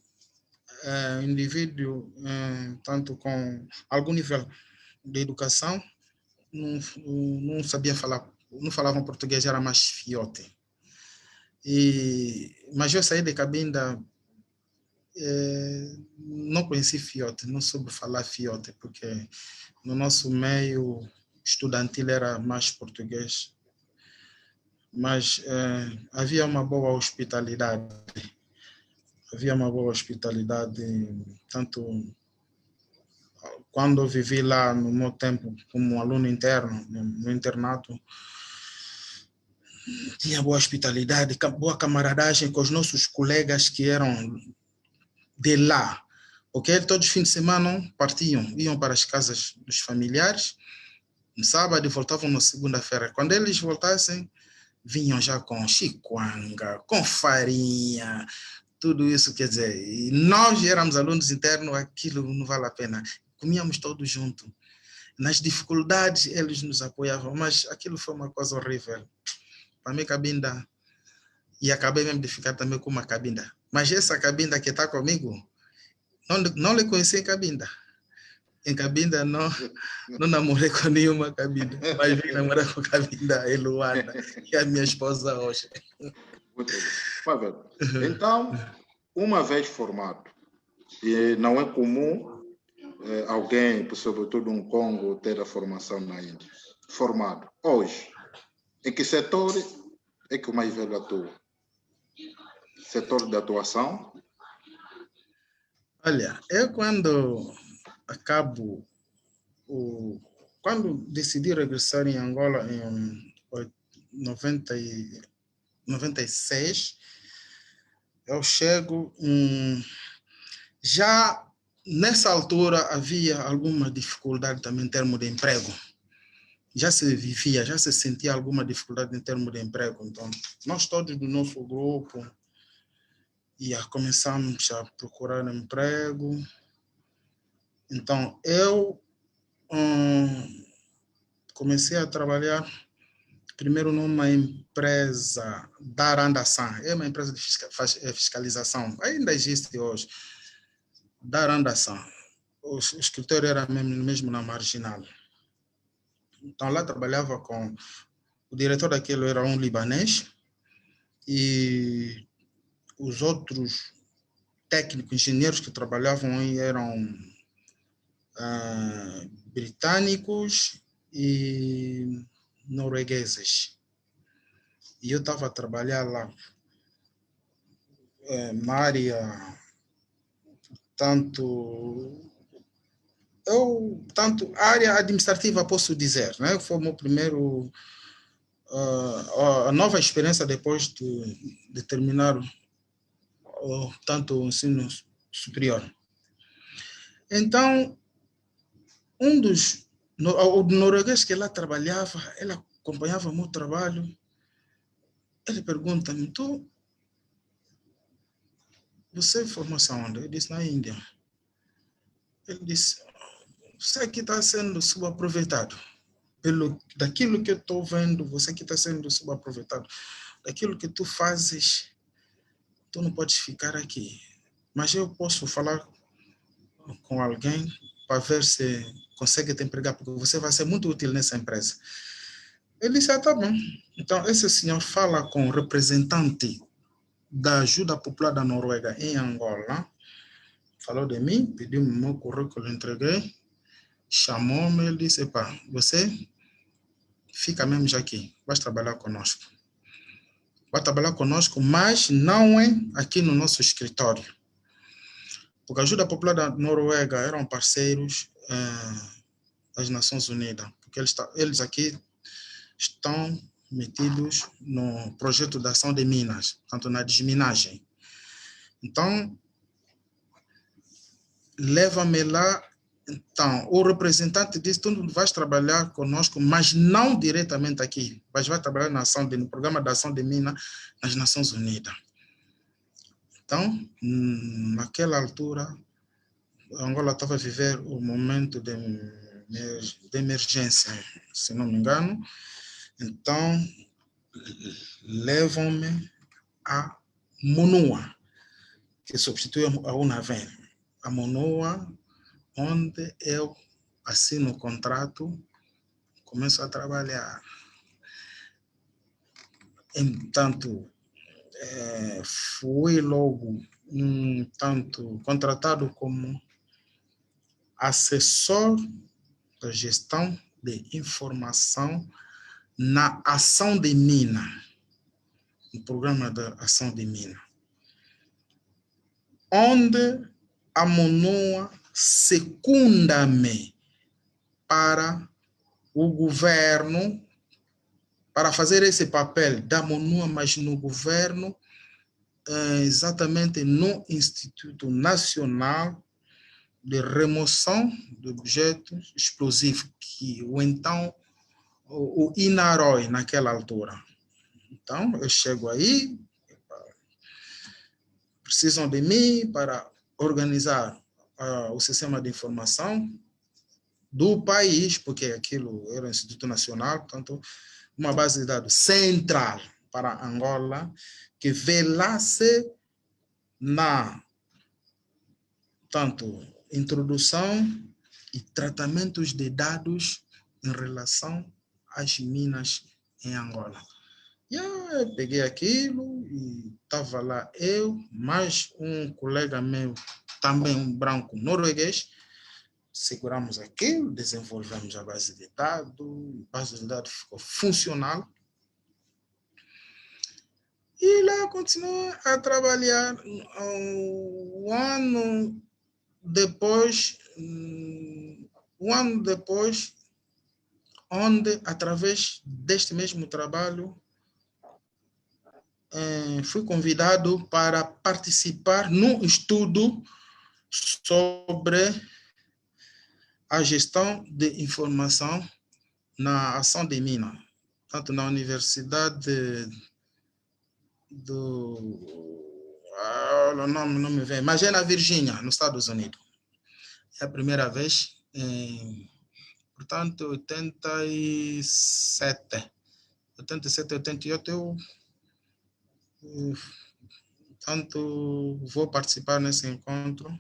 indivíduo, tanto com algum nível de educação, não sabia falar, não falavam português, era mais fiote. Mas eu saí de Cabinda, não conheci fiote, não soube falar fiote, porque no nosso meio estudantil era mais português. Mas havia uma boa hospitalidade. Havia uma boa hospitalidade, tanto quando eu vivi lá no meu tempo como aluno interno, no internato, tinha boa hospitalidade, boa camaradagem com os nossos colegas que eram de lá, porque todos os fins de semana partiam, iam para as casas dos familiares, no sábado e voltavam na segunda-feira. Quando eles voltassem, vinham já com chiquanga, com farinha, tudo isso, quer dizer, e nós éramos alunos internos, aquilo não vale a pena. Comíamos todos juntos. Nas dificuldades, eles nos apoiavam, mas aquilo foi uma coisa horrível. Para mim, Cabinda, e acabei mesmo de ficar também com uma Cabinda. Mas essa Cabinda que está comigo, não lhe conheci em Cabinda. Em Cabinda, não namorei com nenhuma Cabinda, mas vim namorar com Cabinda em Luanda, que é a minha esposa hoje. muito bem. Vai ver. Então, uma vez formado, e não é comum alguém, sobretudo um Congo, ter a formação na Índia. Formado. Hoje, em que setor é que o mais velho atua? Setor de atuação? Olha, eu quando quando decidi regressar em Angola em 96, eu chego, já nessa altura havia alguma dificuldade também em termos de emprego. Já se sentia alguma dificuldade em termos de emprego. Então, nós todos do nosso grupo começamos a procurar emprego. Então, eu comecei a trabalhar primeiro numa empresa da Arandasan, é uma empresa de fiscalização, ainda existe hoje, da Arandasan. O escritório era mesmo na Marginal. Então, lá trabalhava com... O diretor daquilo era um libanês e os outros técnicos, engenheiros que trabalhavam aí eram britânicos e noruegueses. e eu estava a trabalhar lá na área, tanto área administrativa, posso dizer, né? Foi o meu primeiro, a nova experiência depois de terminar tanto o ensino superior. Então, o norueguês que lá trabalhava, ele acompanhava o meu trabalho, ele pergunta-me, você formação onde? Eu disse, na Índia. Ele disse, você aqui está sendo subaproveitado. Daquilo que eu estou vendo, você aqui está sendo subaproveitado. Daquilo que tu fazes, tu não podes ficar aqui. Mas eu posso falar com alguém para ver se consegue te empregar, porque você vai ser muito útil nessa empresa. Ele disse, tá bom. Então, esse senhor fala com o representante da Ajuda Popular da Noruega em Angola, falou de mim, pediu meu currículo, entreguei, chamou-me, ele disse, você fica mesmo já aqui, vai trabalhar conosco. Vai trabalhar conosco, mas não é aqui no nosso escritório. Porque a Ajuda Popular da Noruega eram parceiros das Nações Unidas, porque eles aqui estão metidos no projeto de ação de minas, tanto na desminagem. Então, leva-me lá. Então, o representante disse, tu vais trabalhar conosco, mas não diretamente aqui, mas vai trabalhar no programa de ação de mina nas Nações Unidas. Então, naquela altura, Angola estava a viver o momento de emergência, se não me engano. Então, levam-me a Monua, que substitui a UNAVEM. A Monua, onde eu assino o contrato, começo a trabalhar. Entanto, fui logo tanto contratado como assessor da gestão de informação na ação de mina, no programa da ação de mina, onde a Monua secunda-me para o governo, para fazer esse papel da Monua, mas no governo, exatamente no Instituto Nacional de Remoção de Objetos Explosivos, que o INAROI naquela altura. Então, eu chego aí, precisam de mim para organizar o sistema de informação do país, porque aquilo era o Instituto Nacional, portanto, uma base de dados central para Angola, que velasse na tanto introdução e tratamentos de dados em relação às minas em Angola. E eu peguei aquilo e estava lá eu, mais um colega meu, também um branco norueguês, seguramos aquilo, desenvolvemos a base de dados ficou funcional. E lá continuei a trabalhar um ano depois, onde, através deste mesmo trabalho, fui convidado para participar num estudo sobre a gestão de informação na ação de mina, tanto na Universidade não me vem, mas é na Virgínia, nos Estados Unidos. É a primeira vez, portanto, 87, 88, eu tanto vou participar nesse encontro,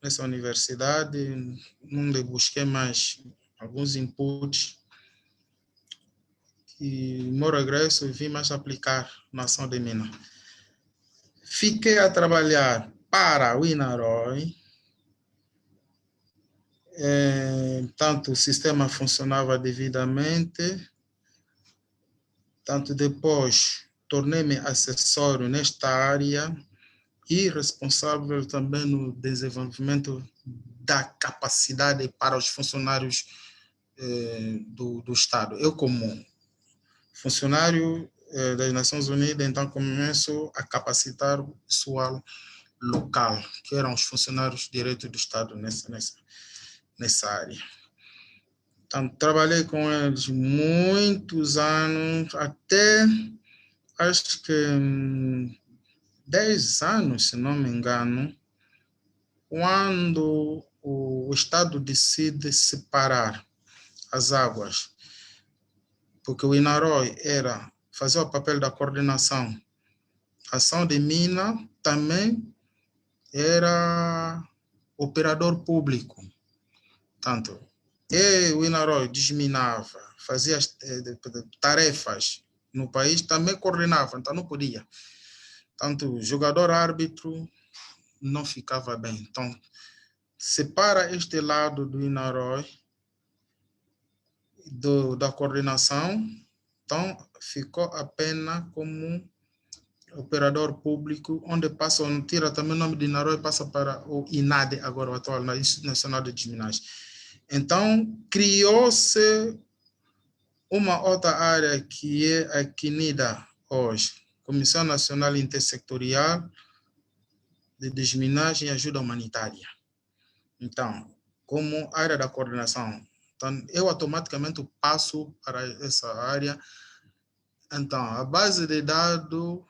nessa universidade, onde busquei mais alguns inputs e no regresso vim mais aplicar na ação de mina. Fiquei a trabalhar para o INAROI, tanto o sistema funcionava devidamente, Tanto depois, tornei-me assessor nesta área e responsável também no desenvolvimento da capacidade para os funcionários do Estado. Eu, como funcionário das Nações Unidas, então começo a capacitar o pessoal local, que eram os funcionários diretos do Estado nessa área. Então, trabalhei com eles muitos anos, até acho que 10 anos, se não me engano, quando o Estado decide separar as águas, porque o INAROI fazia o papel da coordenação. A ação de mina também era operador público. Tanto o INAROI desminava, fazia as tarefas no país, também coordenava, então não podia. Tanto jogador árbitro não ficava bem. Então, separa este lado do INAROI da coordenação, então ficou apenas como operador público, onde tira também o nome de INAROI e passa para o INADE, agora o atual Instituto Nacional de Desminagem. Então, criou-se uma outra área que é a CNIDA hoje, Comissão Nacional Intersectorial de Desminagem e Ajuda Humanitária. Então, como área da coordenação, então, eu automaticamente passo para essa área. Então, a base de dados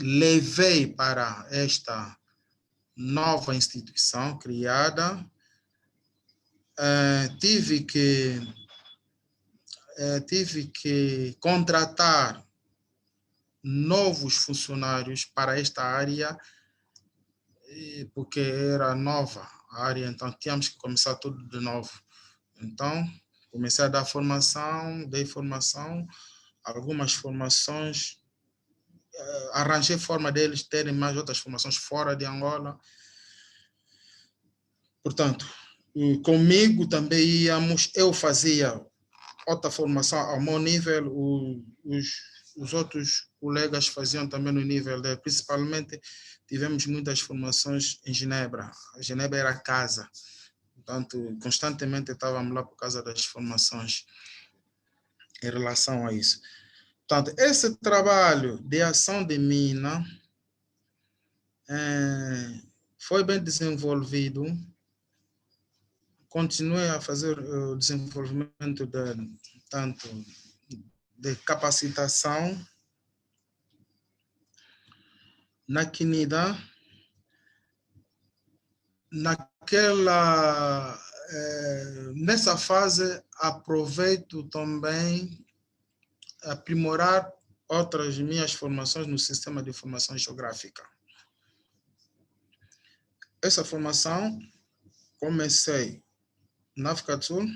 levei para esta nova instituição criada. Tive que contratar novos funcionários para esta área, porque era nova a área, então tínhamos que começar tudo de novo. Então, comecei a dar formação, dei formação, algumas formações, arranjei forma deles terem mais outras formações fora de Angola. Portanto, comigo também eu fazia outra formação ao meu nível, os outros colegas faziam também no nível dele. Principalmente, tivemos muitas formações em Genebra. A Genebra era a casa. Portanto, constantemente estávamos lá por causa das formações em relação a isso. Portanto, esse trabalho de ação de mina foi bem desenvolvido. Continuei a fazer o desenvolvimento tanto de capacitação na CNIDA, nessa fase aproveito também aprimorar outras minhas formações no sistema de informação geográfica. Essa formação comecei na África do Sul,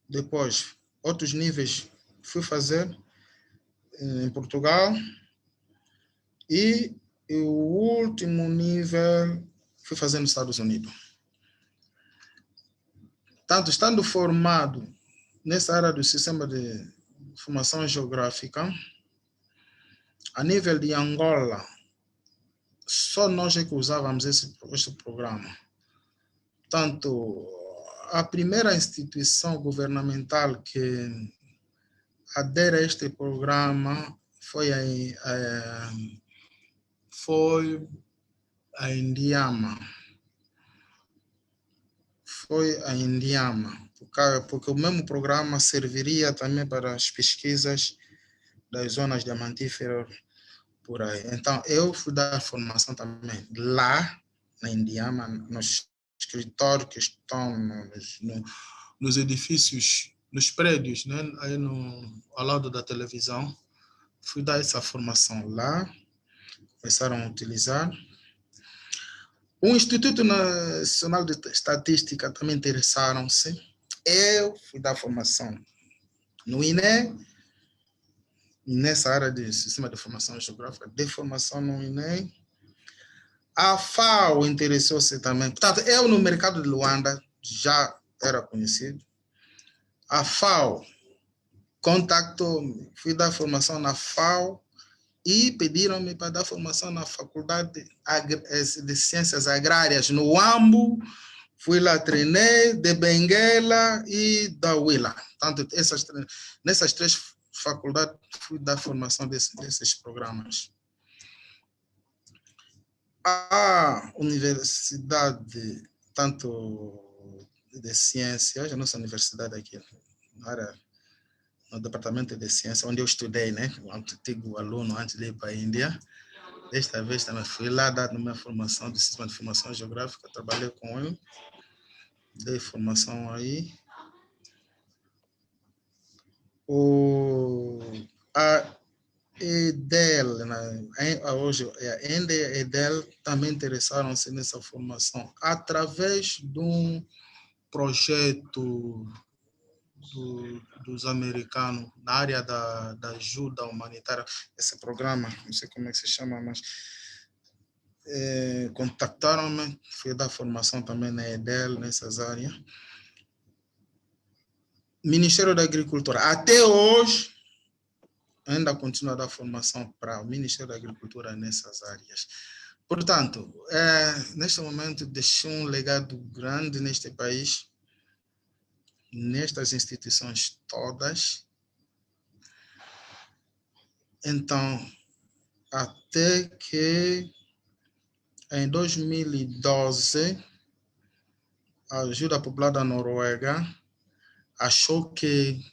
depois outros níveis fui fazer em Portugal e o último nível fui fazer nos Estados Unidos. Tanto estando formado nessa área do sistema de informação geográfica, a nível de Angola, só nós é que usávamos este programa. Tanto a primeira instituição governamental que adere a este programa foi a Indiama. Foi a Indiama, porque o mesmo programa serviria também para as pesquisas das zonas diamantíferas por aí. Então, eu fui dar formação também lá na Indiama, nos escritórios que estão nos edifícios, nos prédios, né? Aí ao lado da televisão. Fui dar essa formação lá, começaram a utilizar. O Instituto Nacional de Estatística também interessaram-se. Eu fui dar formação no INE, nessa área de sistema de informação geográfica, de formação no INE. A FAO interessou-se também. Portanto, eu no mercado de Luanda já era conhecido. A FAO contactou-me, fui dar formação na FAO e pediram-me para dar formação na Faculdade de Ciências Agrárias, no Ambo. Fui lá, treinei, de Benguela e da Huila. Tanto nessas 3 faculdades, fui dar formação desses programas. A universidade, tanto de ciências, a nossa universidade aqui, no departamento de ciência, onde eu estudei, né, o antigo aluno antes de ir para a Índia. Desta vez também fui lá dar minha formação de sistema de informação geográfica, trabalhei com ele, dei formação aí. A EDEL, hoje a ENDE e a EDEL também interessaram-se nessa formação através de um projeto dos americanos na área da ajuda humanitária. Esse programa, não sei como é que se chama, mas contactaram-me, fui dar formação também na EDEL, nessas áreas. Ministério da Agricultura, até hoje, ainda continua a dar formação para o Ministério da Agricultura nessas áreas. Portanto, neste momento, deixei um legado grande neste país, nestas instituições todas. Então, até que em 2012, a Ajuda Popular da Noruega achou que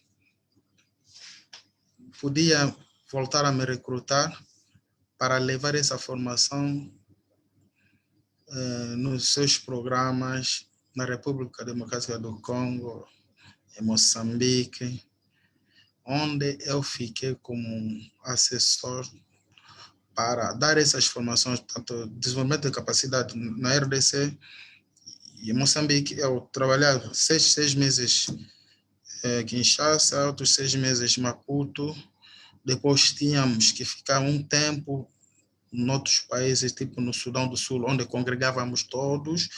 podia voltar a me recrutar para levar essa formação nos seus programas na República Democrática do Congo, em Moçambique, onde eu fiquei como assessor para dar essas formações, tanto desenvolvimento de capacidade na RDC e em Moçambique. Eu trabalhava 6 meses em Kinshasa, outros 6 meses em Maputo. Depois tínhamos que ficar um tempo em outros países, tipo no Sudão do Sul, onde congregávamos todos,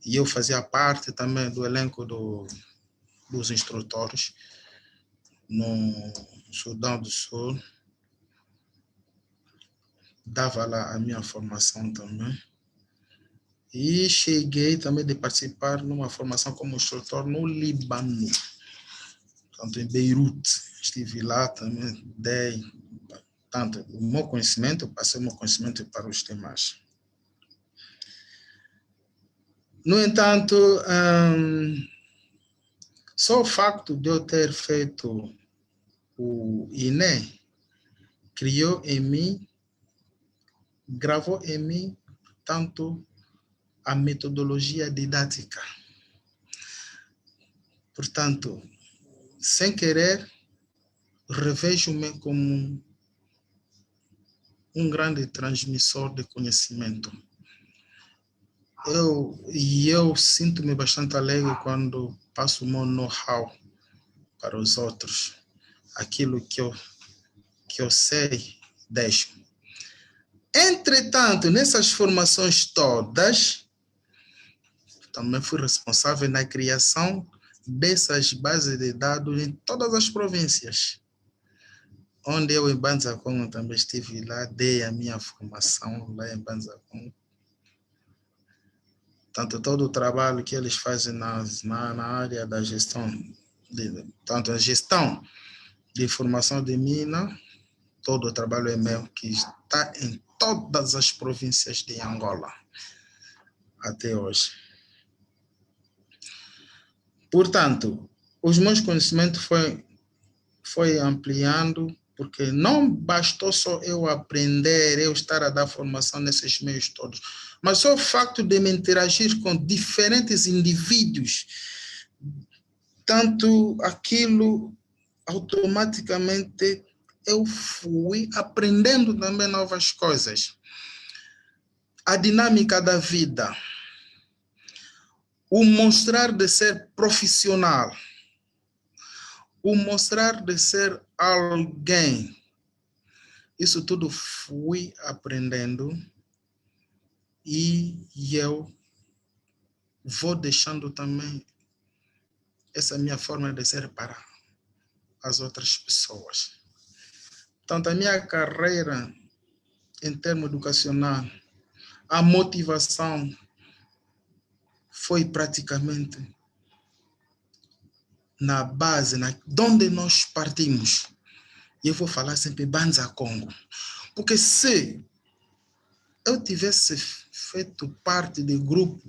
e eu fazia parte também do elenco dos instrutores no Sudão do Sul. Dava lá a minha formação também. E cheguei também de participar numa formação como instrutor no Líbano, tanto em Beirute. Estive lá também, dei tanto o meu conhecimento, passei o meu conhecimento para os demais. No entanto, só o facto de eu ter feito o INE criou em mim, gravou em mim tanto a metodologia didática. Portanto, sem querer, revejo-me como um grande transmissor de conhecimento. Eu sinto-me bastante alegre quando passo o meu know-how para os outros. Aquilo que eu sei, deixo. Entretanto, nessas formações todas, também fui responsável na criação dessas bases de dados em todas as províncias. Onde eu em Banza Congo também estive lá, dei a minha formação lá em Banza Congo. Tanto todo o trabalho que eles fazem na área da gestão, tanto a gestão de informação de mina, todo o trabalho é meu, que está em todas as províncias de Angola, até hoje. Portanto, os meus conhecimentos foi ampliando, porque não bastou só eu aprender, eu estar a dar formação nesses meios todos, mas só o facto de me interagir com diferentes indivíduos, tanto aquilo automaticamente eu fui aprendendo também novas coisas. A dinâmica da vida, o mostrar de ser profissional, o mostrar de ser alguém, isso tudo fui aprendendo e eu vou deixando também essa minha forma de ser para às outras pessoas. Portanto, a minha carreira em termos educacional, a motivação foi praticamente na base, de onde nós partimos. E eu vou falar sempre Banza Congo. Porque se eu tivesse feito parte de grupo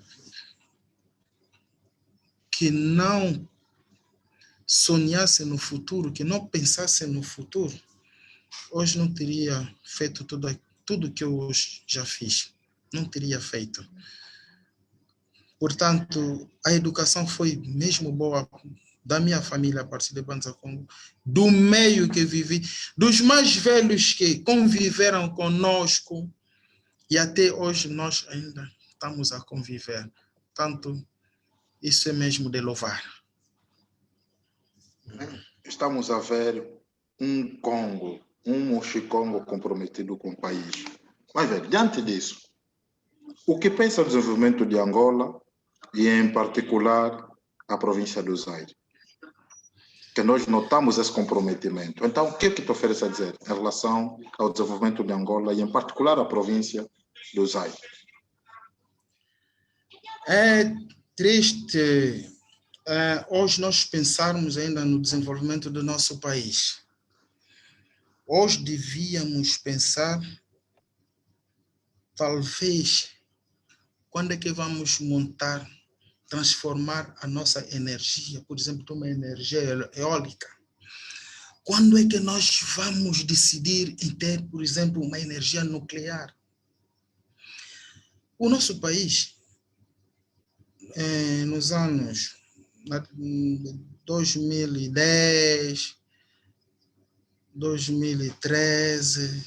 que não sonhasse no futuro, que não pensasse no futuro, hoje não teria feito tudo que eu hoje já fiz. Não teria feito. Portanto, a educação foi mesmo boa da minha família, a partir de Banza Congo, do meio que vivi, dos mais velhos que conviveram conosco, e até hoje nós ainda estamos a conviver. Portanto, isso é mesmo de louvar. Estamos a ver um Congo, um Mochicongo comprometido com o país. Mas, velho, diante disso, o que pensa o desenvolvimento de Angola e, em particular, a província do Zaire? Que nós notamos esse comprometimento. Então, o que é que te oferece a dizer em relação ao desenvolvimento de Angola e, em particular, a província do Zaire? É triste hoje nós pensarmos ainda no desenvolvimento do nosso país. Hoje devíamos pensar, talvez, quando é que vamos montar, transformar a nossa energia, por exemplo, uma energia eólica. Quando é que nós vamos decidir em ter, por exemplo, uma energia nuclear? O nosso país, nos anos 2010, 2013,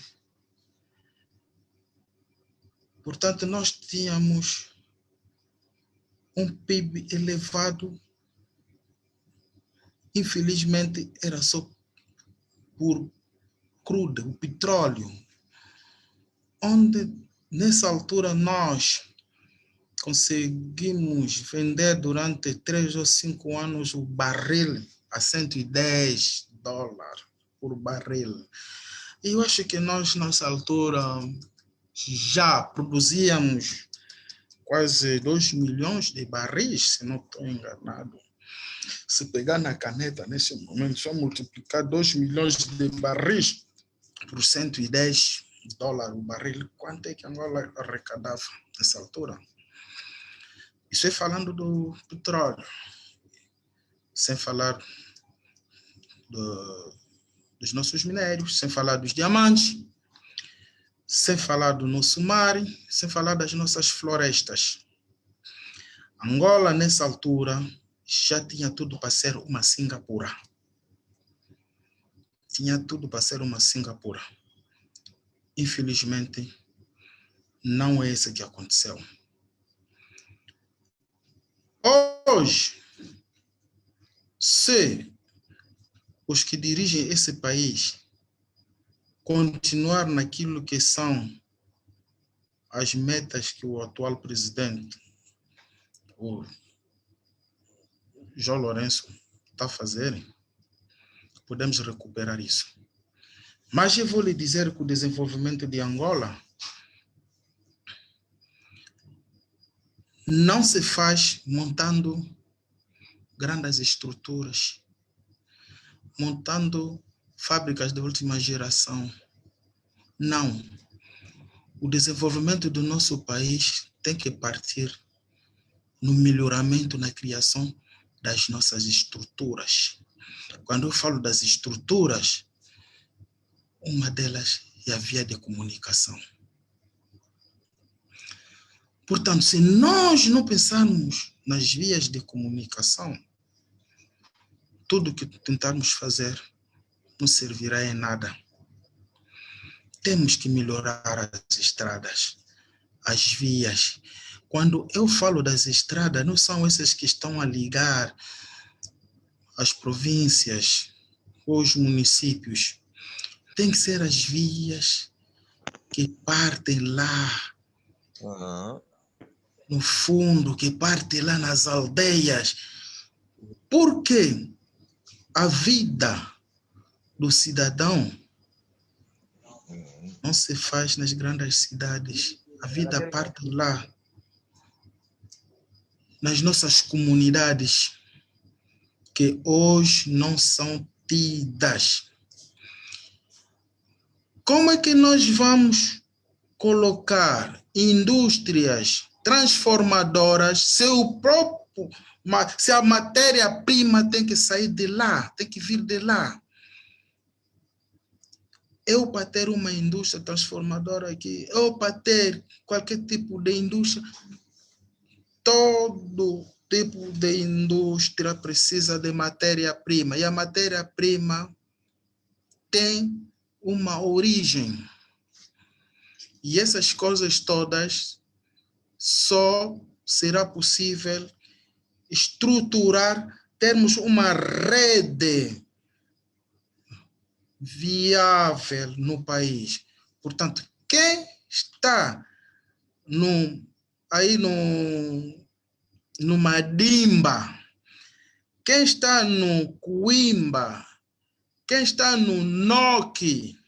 portanto, nós tínhamos um PIB elevado. Infelizmente, era só por crudo, o petróleo, onde nessa altura nós conseguimos vender durante 3 ou 5 anos o barril a $110 por barril. E eu acho que nós, nessa altura, já produzíamos quase 2 milhões de barris, se não estou enganado. Se pegar na caneta, nesse momento, só multiplicar 2 milhões de barris por $110 o barril, quanto é que Angola arrecadava nessa altura? Isso é falando do petróleo, sem falar dos nossos minérios, sem falar dos diamantes, sem falar do nosso mar, sem falar das nossas florestas. Angola, nessa altura, já tinha tudo para ser uma Singapura. Tinha tudo para ser uma Singapura. Infelizmente, não é isso que aconteceu. Hoje, se os que dirigem esse país continuar naquilo que são as metas que o atual presidente, o João Lourenço, está a fazer, podemos recuperar isso. Mas eu vou lhe dizer que o desenvolvimento de Angola não se faz montando grandes estruturas, montando fábricas de última geração. Não. O desenvolvimento do nosso país tem que partir no melhoramento, na criação das nossas estruturas. Quando eu falo das estruturas, uma delas é a via de comunicação. Portanto, se nós não pensarmos nas vias de comunicação, tudo que tentarmos fazer não servirá em nada. Temos que melhorar as estradas, as vias. Quando eu falo das estradas, não são essas que estão a ligar as províncias ou os municípios. Tem que ser as vias que partem lá, no fundo, que partem lá nas aldeias. Porque a vida do cidadão não se faz nas grandes cidades. A vida parte lá, nas nossas comunidades, que hoje não são tidas. Como é que nós vamos colocar indústrias transformadoras se a matéria-prima tem que sair de lá, tem que vir de lá? Eu, para ter uma indústria transformadora aqui, eu, para ter qualquer tipo de indústria, todo tipo de indústria precisa de matéria-prima. E a matéria-prima tem uma origem. E essas coisas todas só será possível estruturar, termos uma rede viável no país. Portanto, quem está aí no Madimba, quem está no Coimba, quem está no Noki,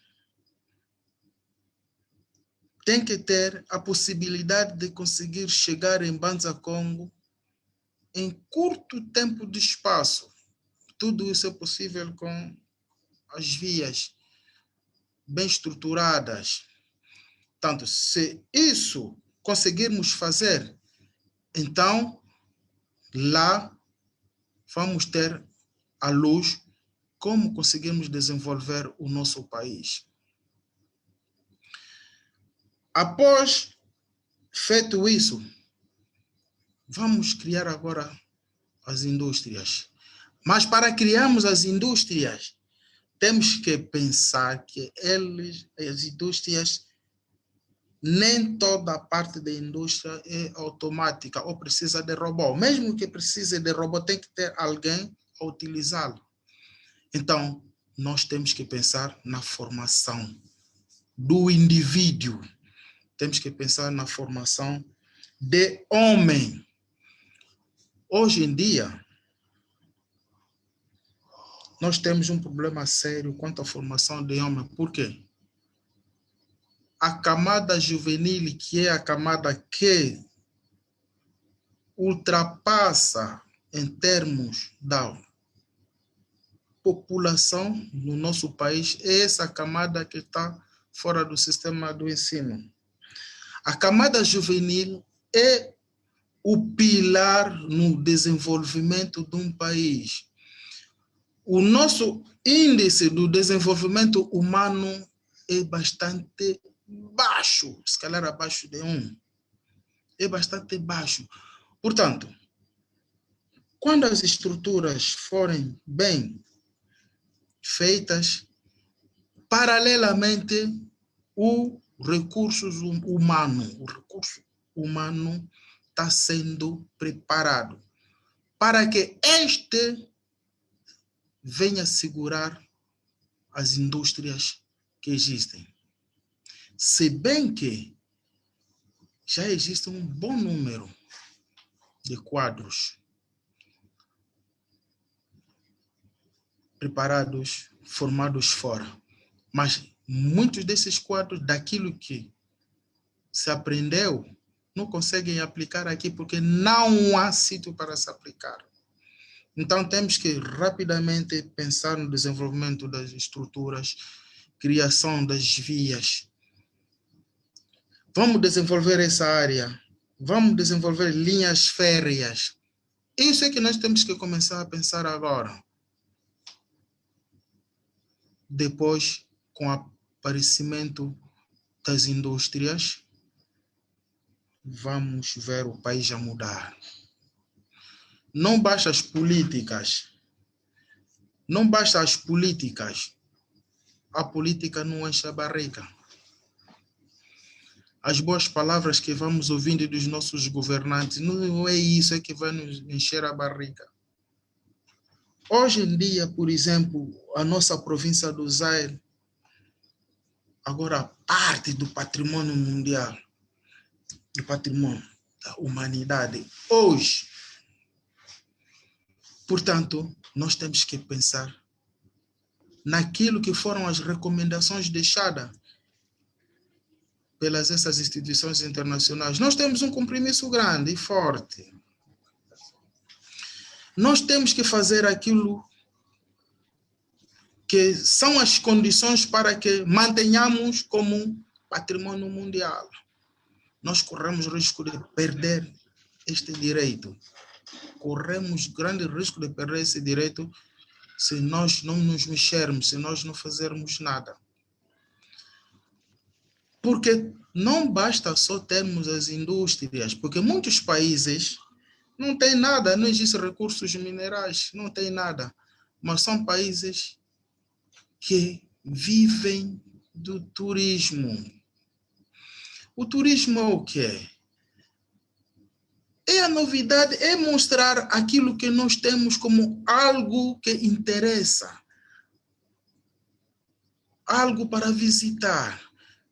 tem que ter a possibilidade de conseguir chegar em Banza Congo em curto tempo de espaço. Tudo isso é possível com as vias bem estruturadas. Portanto, se isso conseguirmos fazer, então lá vamos ter à luz como conseguirmos desenvolver o nosso país. Após feito isso, vamos criar agora as indústrias. Mas para criarmos as indústrias, temos que pensar que as indústrias, nem toda a parte da indústria é automática ou precisa de robô. Mesmo que precise de robô, tem que ter alguém a utilizá-lo. Então, nós temos que pensar na formação do indivíduo. Temos que pensar na formação de homem. Hoje em dia, nós temos um problema sério quanto à formação de homem. Por quê? A camada juvenil, que é a camada que ultrapassa em termos da população no nosso país, é essa camada que está fora do sistema do ensino. A camada juvenil é o pilar no desenvolvimento de um país. O nosso índice do desenvolvimento humano é bastante baixo, se calhar abaixo de 1. É bastante baixo. Portanto, quando as estruturas forem bem feitas, paralelamente, o recurso humano está sendo preparado para que este venha segurar as indústrias que existem. Se bem que já existe um bom número de quadros preparados, formados fora, mas muitos desses quadros, daquilo que se aprendeu, não conseguem aplicar aqui porque não há sítio para se aplicar. Então, temos que rapidamente pensar no desenvolvimento das estruturas, criação das vias. Vamos desenvolver essa área. Vamos desenvolver linhas férreas. Isso é que nós temos que começar a pensar agora. Depois, com o aparecimento das indústrias, vamos ver o país a mudar. Não basta as políticas. Não basta as políticas. A política não enche a barriga. As boas palavras que vamos ouvindo dos nossos governantes, não é isso que vai nos encher a barriga. Hoje em dia, por exemplo, a nossa província do Zaire, agora parte do patrimônio mundial, do patrimônio da humanidade, hoje. Portanto, nós temos que pensar naquilo que foram as recomendações deixadas pelas essas instituições internacionais. Nós temos um compromisso grande e forte. Nós temos que fazer aquilo que são as condições para que mantenhamos como patrimônio mundial. Nós corremos risco de perder este direito. Corremos grande risco de perder esse direito se nós não nos mexermos, se nós não fazermos nada. Porque não basta só termos as indústrias, porque muitos países não têm nada, não existem recursos minerais, não tem nada, mas são países que vivem do turismo. O turismo é o quê? É a novidade, é mostrar aquilo que nós temos como algo que interessa, algo para visitar,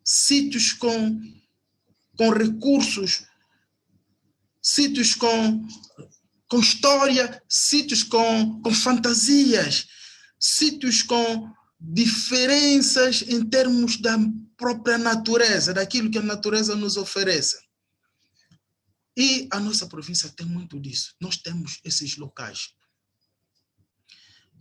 sítios com recursos, sítios com história, sítios com fantasias, sítios com diferenças em termos da própria natureza, daquilo que a natureza nos oferece. E a nossa província tem muito disso. Nós temos esses locais.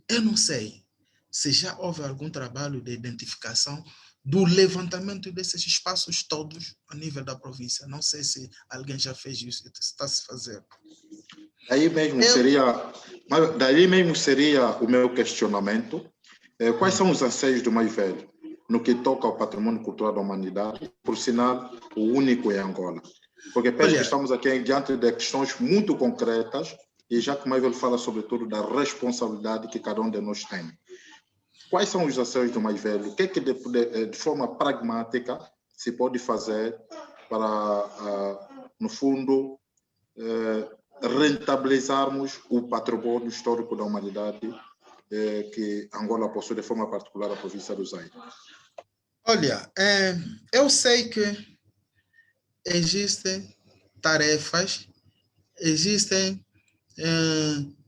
Eu não sei se já houve algum trabalho de identificação do levantamento desses espaços todos a nível da província. Não sei se alguém já fez isso, está a se fazer. Daí mesmo seria o meu questionamento. Quais são os anseios do mais velho no que toca ao patrimônio cultural da humanidade, por sinal, o único em Angola? Porque penso que estamos aqui diante de questões muito concretas e já que o mais velho fala sobretudo da responsabilidade que cada um de nós tem. Quais são os anseios do mais velho? O que é que de forma pragmática se pode fazer para, no fundo, rentabilizarmos o patrimônio histórico da humanidade que Angola possui, de forma particular a província do Zaire? Olha, eu sei que existem tarefas, existem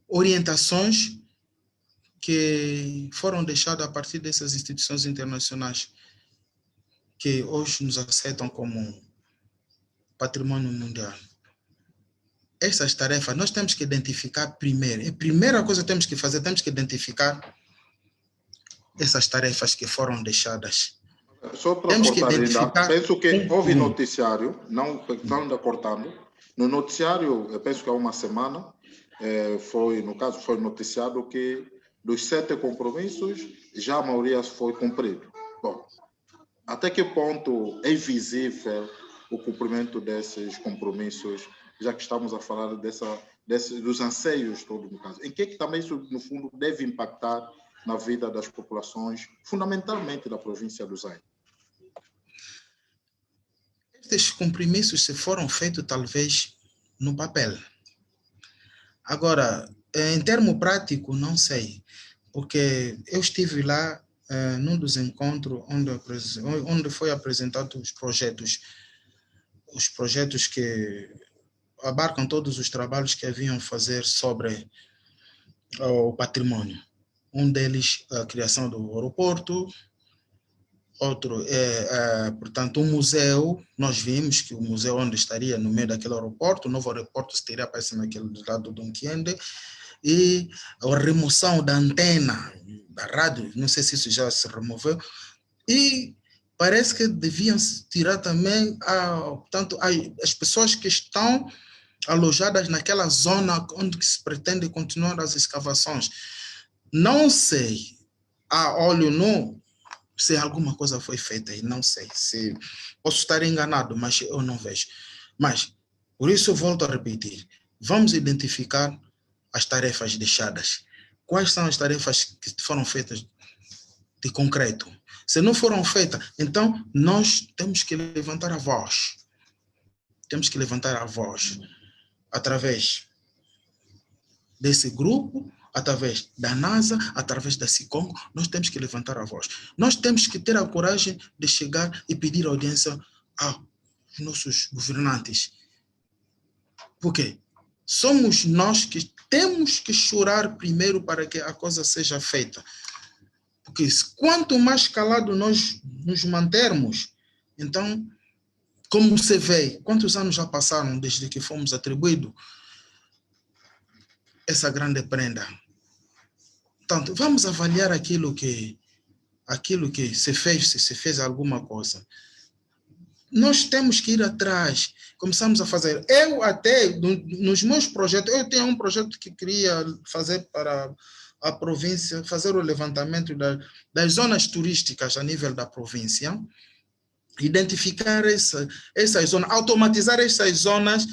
orientações que foram deixadas a partir dessas instituições internacionais que hoje nos aceitam como patrimônio mundial. Essas tarefas nós temos que identificar primeiro. A primeira coisa que temos que fazer, temos que identificar essas tarefas que foram deixadas. Só para cortar ainda, penso que houve noticiário, não ainda cortando, no noticiário, eu penso que há uma semana, foi noticiado que dos 7 compromissos, já a maioria foi cumprido. Bom, até que ponto é visível o cumprimento desses compromissos, já que estamos a falar dos anseios todos no caso? Em que também isso, no fundo, deve impactar na vida das populações, fundamentalmente da província do Zaire? Estes compromissos se foram feitos, talvez, no papel. Agora, em termo prático, não sei, porque eu estive lá num dos encontros onde foi apresentado os projetos que abarcam todos os trabalhos que haviam fazer sobre o patrimônio. Um deles, a criação do aeroporto, outro portanto, um museu. Nós vimos que o museu onde estaria no meio daquele aeroporto, o novo aeroporto estaria aparecendo naquele lado do Nkiende, e a remoção da antena da rádio, não sei se isso já se removeu, e parece que deviam tirar também portanto, as pessoas que estão alojadas naquela zona onde se pretende continuar as escavações. Não sei, a olho nu, se alguma coisa foi feita e não sei. Se posso estar enganado, mas eu não vejo. Mas, por isso eu volto a repetir, vamos identificar as tarefas deixadas. Quais são as tarefas que foram feitas de concreto? Se não foram feitas, então nós temos que levantar a voz. Temos que levantar a voz através desse grupo, através da NASA, através da SICOM. Nós temos que levantar a voz. Nós temos que ter a coragem de chegar e pedir audiência aos nossos governantes. Por quê? Somos nós que temos que chorar primeiro para que a coisa seja feita. Porque quanto mais calado nós nos mantermos, então, como você vê, quantos anos já passaram desde que fomos atribuídos essa grande prenda? Portanto, vamos avaliar aquilo que se fez alguma coisa. Nós temos que ir atrás, começamos a fazer. Eu até, nos meus projetos, eu tenho um projeto que queria fazer para a província, fazer o levantamento das zonas turísticas a nível da província, identificar essas zonas, automatizar essas zonas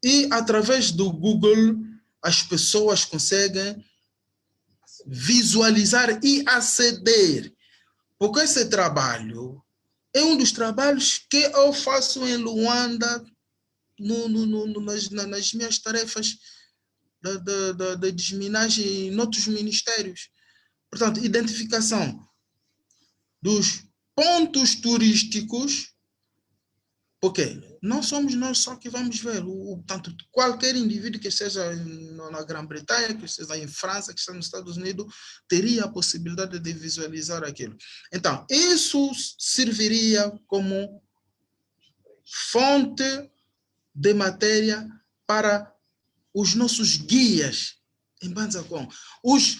e, através do Google, as pessoas conseguem visualizar e aceder. Porque esse trabalho é um dos trabalhos que eu faço em Luanda, nas minhas tarefas de desminagem em outros ministérios. Portanto, identificação dos pontos turísticos, porque não somos nós só que vamos ver. Portanto, qualquer indivíduo que esteja na Grã-Bretanha, que esteja em França, que esteja nos Estados Unidos, teria a possibilidade de visualizar aquilo. Então, isso serviria como fonte de matéria para os nossos guias em Banzacom.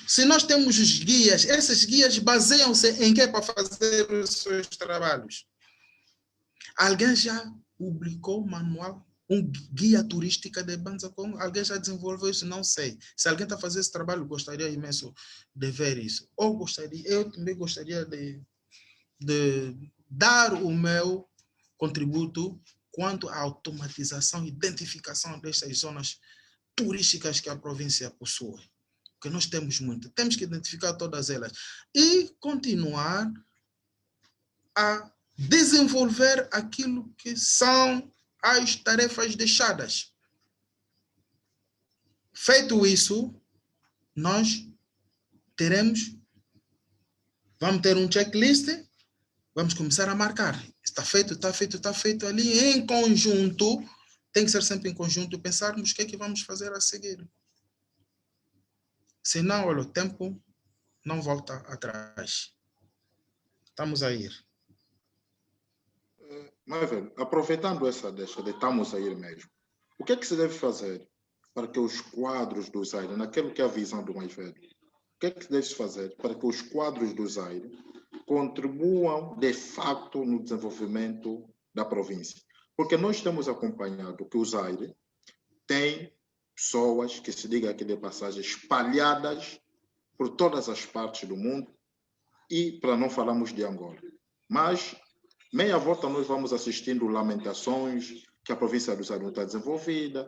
Se nós temos os guias, esses guias baseiam-se em quê para fazer os seus trabalhos? Alguém já publicou manual, um guia turística de Banzacom? Alguém já desenvolveu isso? Não sei. Se alguém está fazendo esse trabalho, gostaria imenso de ver isso. Eu também gostaria de dar o meu contributo quanto à automatização e identificação destas zonas turísticas que a província possui. Porque nós temos muito. Temos que identificar todas elas e continuar a desenvolver aquilo que são as tarefas deixadas. Feito isso, nós vamos ter um checklist, vamos começar a marcar. Está feito ali em conjunto. Tem que ser sempre em conjunto, pensarmos o que é que vamos fazer a seguir. Senão, olha, o tempo não volta atrás. Estamos a ir. Mas, velho, aproveitando essa deixa de estamos a ir mesmo, o que é que se deve fazer para que os quadros do Zaire, naquilo que é a visão do mais velho, o que é que se deve fazer para que os quadros do Zaire contribuam de facto no desenvolvimento da província? Porque nós temos acompanhado que o Zaire tem pessoas, que se diga aqui de passagem, espalhadas por todas as partes do mundo, e para não falarmos de Angola. Mas, meia volta, nós vamos assistindo lamentações que a província do Zaire não está desenvolvida,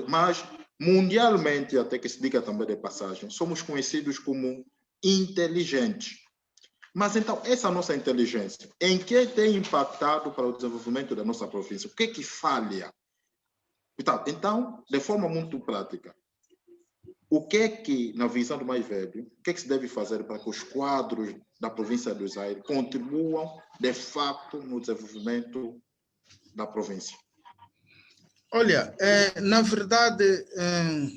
mas mundialmente, até que se diga também de passagem, somos conhecidos como inteligentes. Mas então, essa nossa inteligência, em que tem impactado para o desenvolvimento da nossa província? O que é que falha? Então, de forma muito prática, o que é que, na visão do mais velho, o que é que se deve fazer para que os quadros da província do Zaire contribuam, de facto, no desenvolvimento da província? Olha, na verdade,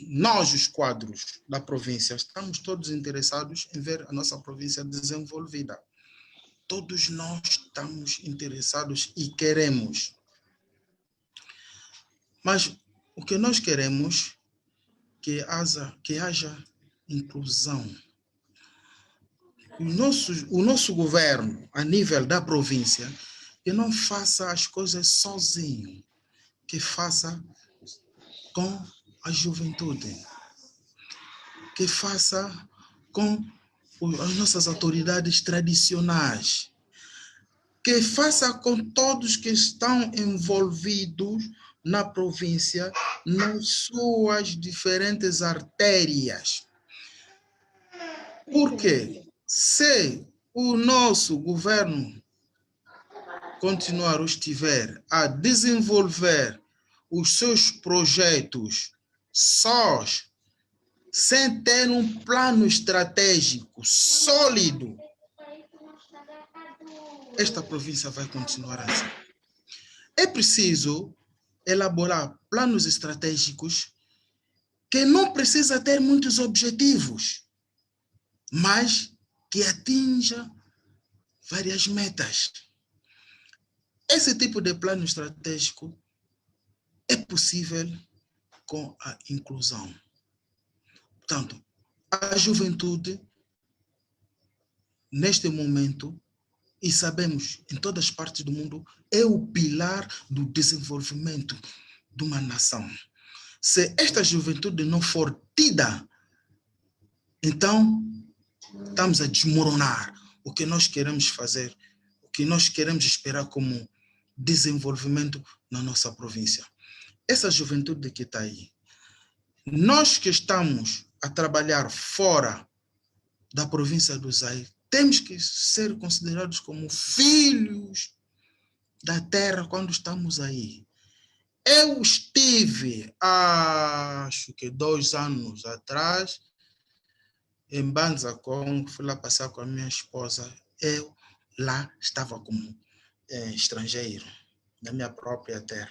nós, os quadros da província, estamos todos interessados em ver a nossa província desenvolvida. Todos nós estamos interessados e queremos. Mas o que nós queremos é que haja inclusão. O nosso governo, a nível da província, que não faça as coisas sozinho, que faça com a juventude, que faça com as nossas autoridades tradicionais, que faça com todos que estão envolvidos na província, nas suas diferentes artérias. Porque se o nosso governo continuar ou estiver a desenvolver os seus projetos sós, sem ter um plano estratégico sólido, esta província vai continuar assim. É preciso elaborar planos estratégicos que não precisa ter muitos objetivos, mas que atinja várias metas. Esse tipo de plano estratégico é possível com a inclusão. Portanto, a juventude, neste momento, e sabemos em todas as partes do mundo, é o pilar do desenvolvimento de uma nação. Se esta juventude não for tida, então estamos a desmoronar o que nós queremos fazer, o que nós queremos esperar como desenvolvimento na nossa província. Essa juventude que está aí, nós que estamos a trabalhar fora da província do Zaire, temos que ser considerados como filhos da terra quando estamos aí. Eu estive, acho que 2 anos atrás, em Banzakong, fui lá passar com a minha esposa. Eu lá estava como estrangeiro, na minha própria terra,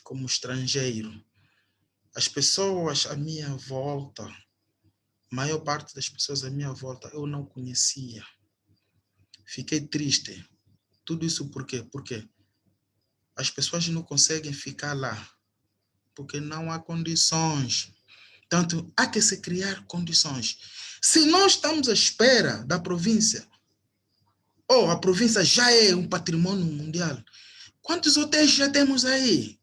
como estrangeiro. As pessoas à minha volta, a maior parte das pessoas à minha volta, eu não conhecia. Fiquei triste. Tudo isso por quê? Porque as pessoas não conseguem ficar lá, porque não há condições. Portanto, há que se criar condições. Se nós estamos à espera da província, ou a província já é um patrimônio mundial, quantos hotéis já temos aí?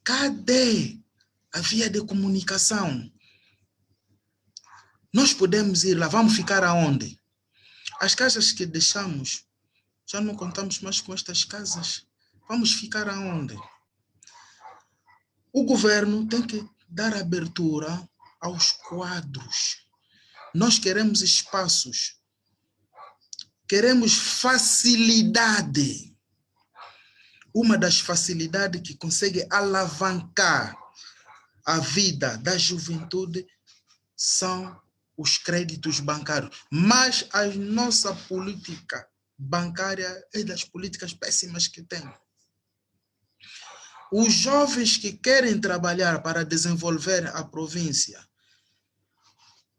Cadê a via de comunicação? Nós podemos ir lá, vamos ficar aonde? As casas que deixamos, já não contamos mais com estas casas. Vamos ficar aonde? O governo tem que dar abertura aos quadros. Nós queremos espaços, queremos facilidade. Uma das facilidades que consegue alavancar a vida da juventude são os créditos bancários. Mas a nossa política bancária é das políticas péssimas que tem. Os jovens que querem trabalhar para desenvolver a província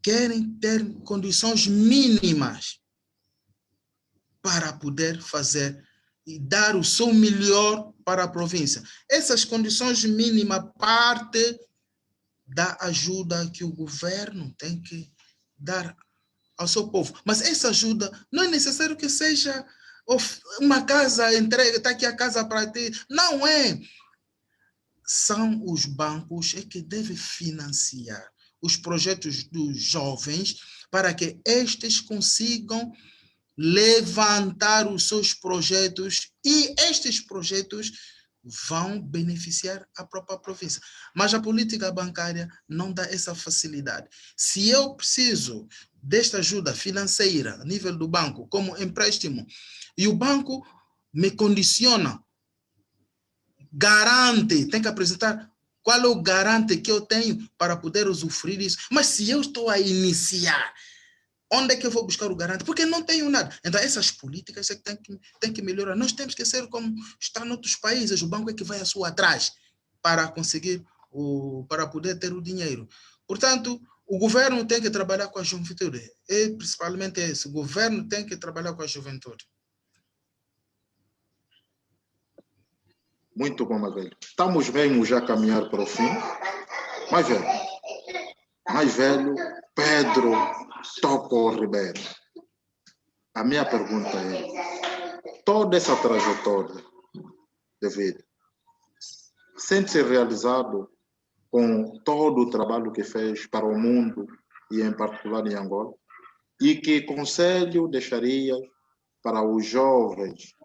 querem ter condições mínimas para poder fazer e dar o seu melhor para a província. Essas condições mínimas partem da ajuda que o governo tem que dar ao seu povo. Mas essa ajuda não é necessário que seja uma casa entregue, está aqui a casa para ti. Não é. São os bancos que devem financiar os projetos dos jovens para que estes consigam levantar os seus projetos e estes projetos vão beneficiar a própria província. Mas a política bancária não dá essa facilidade. Se eu preciso desta ajuda financeira a nível do banco, como empréstimo, e o banco me condiciona, garante, tem que apresentar qual é o garante que eu tenho para poder usufruir disso. Mas se eu estou a iniciar, onde é que eu vou buscar o garante? Porque não tenho nada. Então, essas políticas é que tem que melhorar. Nós temos que ser como está em outros países. O banco é que vai a sua atrás para conseguir, para poder ter o dinheiro. Portanto, o governo tem que trabalhar com a juventude. E principalmente esse. O governo tem que trabalhar com a juventude. Muito bom, Mavelho. Estamos mesmo já a caminhar para o fim. Mais velho, Pedro Toco Ribeiro. A minha pergunta é, toda essa trajetória de vida, sente-se realizado com todo o trabalho que fez para o mundo e em particular em Angola? E que conselho deixaria para os jovens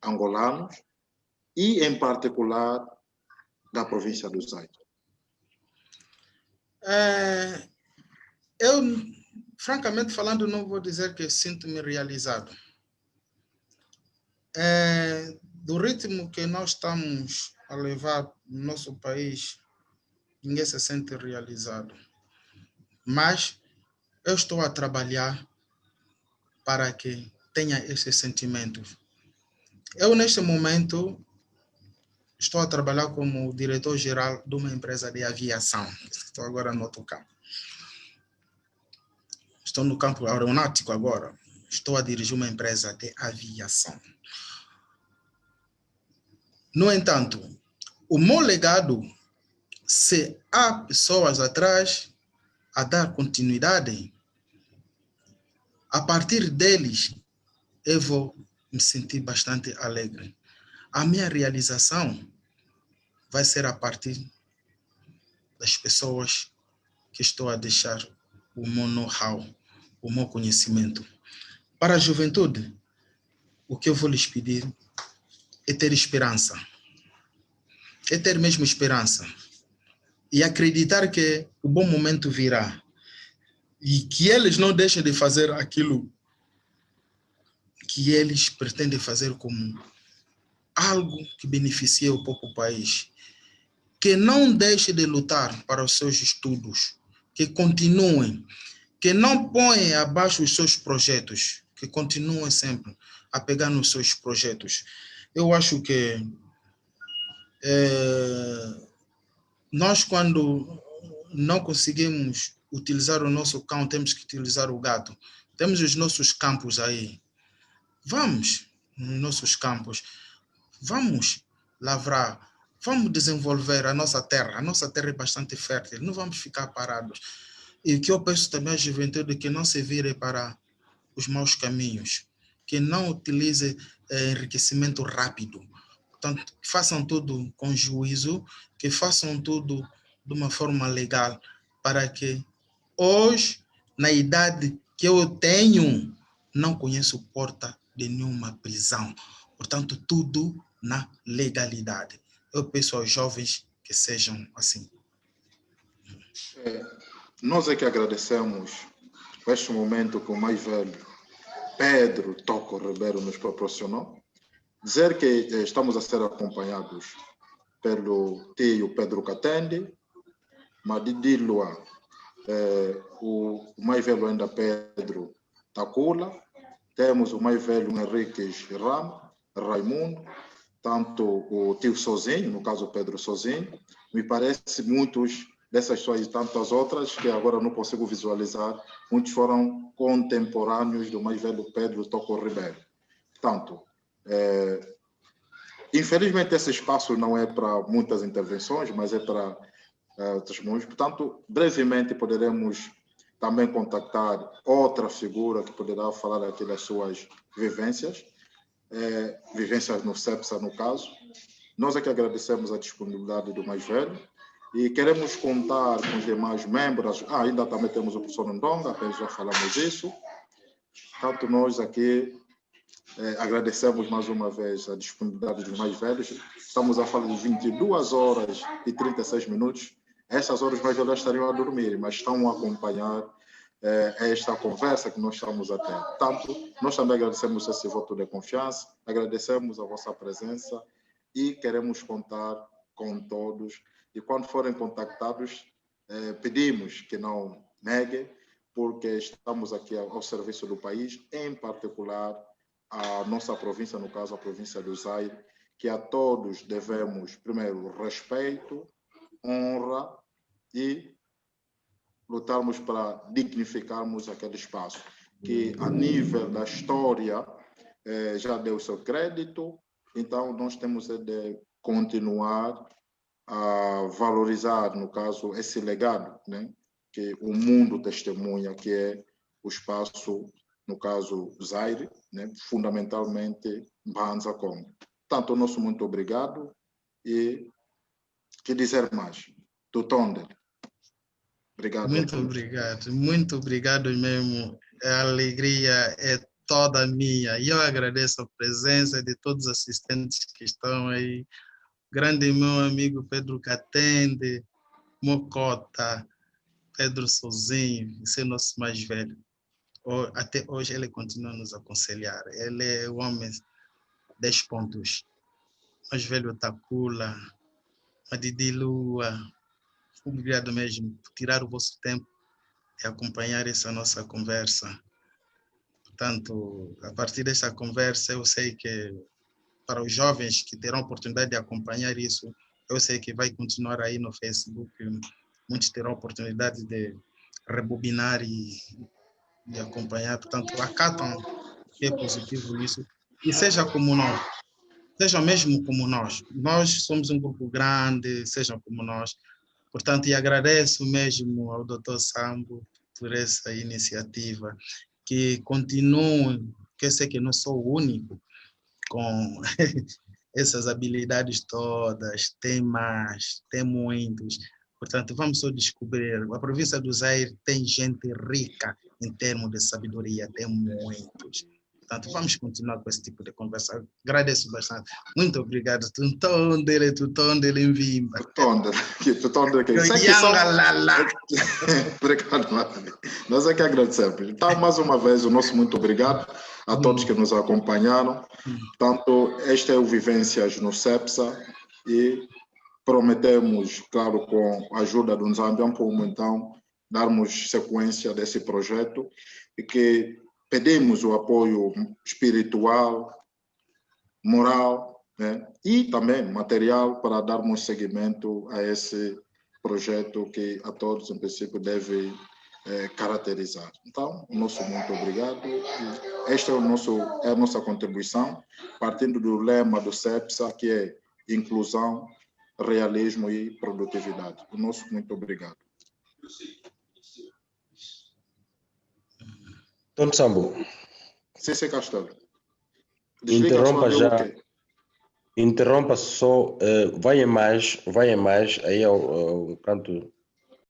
angolanos e em particular da província do Zaire? Eu, francamente falando, não vou dizer que sinto-me realizado. Do ritmo que nós estamos a levar no nosso país, ninguém se sente realizado. Mas eu estou a trabalhar para que tenha esses sentimentos. Eu, neste momento, estou a trabalhar como diretor-geral de uma empresa de aviação. Estou agora no outro campo. Estou no campo aeronáutico agora. estou a dirigir uma empresa de aviação. No entanto, o meu legado, se há pessoas atrás a dar continuidade, a partir deles, eu vou me sentir bastante alegre. A minha realização vai ser a partir das pessoas que estou a deixar o meu know-how, o meu conhecimento. Para a juventude, o que eu vou lhes pedir é ter esperança. É ter mesmo esperança. E acreditar que o bom momento virá. E que eles não deixem de fazer aquilo que eles pretendem fazer como algo que beneficie o próprio país. Que não deixem de lutar para os seus estudos. Que continuem. Que não ponham abaixo os seus projetos. Que continuem sempre a pegar nos seus projetos. Eu acho que nós, quando não conseguimos utilizar o nosso cão, temos que utilizar o gato. Temos os nossos campos aí. Vamos nos nossos campos. Vamos lavrar. Vamos desenvolver a nossa terra. A nossa terra é bastante fértil. Não vamos ficar parados. E o que eu peço também à juventude é que não se vire para os maus caminhos. Que não utilize enriquecimento rápido. Portanto, que façam tudo com juízo, que façam tudo de uma forma legal, para que hoje, na idade que eu tenho, não conheço porta de nenhuma prisão. Portanto, tudo na legalidade. Eu peço aos jovens que sejam assim. Nós é que agradecemos este momento que o mais velho Pedro Toco Ribeiro nos proporcionou. Dizer que estamos a ser acompanhados pelo tio Pedro Katende, Madidi Lua, o mais velho ainda Pedro Takula, temos o mais velho Henrique Raimundo, tanto o tio Sozinho, no caso Pedro Sozinho, me parece muitos dessas pessoas e tantas outras que agora não consigo visualizar, muitos foram contemporâneos do mais velho Pedro Toco Ribeiro. Portanto, infelizmente esse espaço não é para muitas intervenções, mas é para testemunhos. Portanto, brevemente poderemos também contactar outra figura que poderá falar aqui das suas vivências, vivências no CEPSA, no caso. Nós é que agradecemos a disponibilidade do mais velho e queremos contar com os demais membros. Ainda também temos o professor Ndonga, apenas já falamos isso. Portanto, nós aqui agradecemos mais uma vez a disponibilidade dos mais velhos. Estamos a falar de 22 horas e 36 minutos. Essas horas os mais velhos estariam a dormir, mas estão a acompanhar esta conversa que nós estamos a ter. Portanto, nós também agradecemos esse voto de confiança, agradecemos a vossa presença e queremos contar com todos. E quando forem contactados, pedimos que não neguem, porque estamos aqui ao serviço do país, em particular a nossa província, no caso a província do Zaire, que a todos devemos, primeiro, respeito, honra e lutarmos para dignificarmos aquele espaço, que a nível da história já deu seu crédito, então nós temos de continuar a valorizar, no caso, esse legado, né, que o mundo testemunha, que é o espaço, no caso, Zaire, né, fundamentalmente Mbanza Congo. Portanto, nosso muito obrigado e que dizer mais? Do Tonder. Obrigado. Muito obrigado mesmo. A alegria é toda minha. E eu agradeço a presença de todos os assistentes que estão aí. Grande meu amigo Pedro Katende, Mocota, Pedro Sozinho, esse é o nosso mais velho. Até hoje ele continua a nos aconselhar. Ele é o homem 10 pontos. Mais velho Takula, Madidi Lua. Obrigado mesmo por tirar o vosso tempo e acompanhar essa nossa conversa. Portanto, a partir dessa conversa, eu sei que para os jovens que terão a oportunidade de acompanhar isso, eu sei que vai continuar aí no Facebook, muitos terão a oportunidade de rebobinar e acompanhar. Portanto, acatam que é positivo nisso, e seja como nós, sejam mesmo como nós. Nós somos um grupo grande, sejam como nós. Portanto, e agradeço mesmo ao Dr. Sambo por essa iniciativa, que continue, que eu sei que não sou o único com essas habilidades todas, tem mais, tem muitos. Portanto, vamos só descobrir. A província do Zaire tem gente rica em termos de sabedoria, tem muitos. Portanto, vamos continuar com esse tipo de conversa. Agradeço bastante. Muito obrigado. Tutão dele em Vimba. Tutão dele. Obrigado, Mari. Nós é que agradecemos. Então, mais uma vez, o nosso muito obrigado a todos que nos acompanharam. Tanto esta é o Vivências no CEPSA e prometemos, claro, com a ajuda do Nzambian, então, darmos sequência desse projeto e que pedimos o apoio espiritual, moral, né, e também material para darmos seguimento a esse projeto que a todos, em princípio, deve caracterizar. Então, o nosso muito obrigado. Esta é a nossa contribuição, partindo do lema do CEPSA, que é inclusão, realismo e produtividade. O nosso muito obrigado. Dr. Sambo, Sim, Castelo. Interrompa só, vai em mais, aí pronto,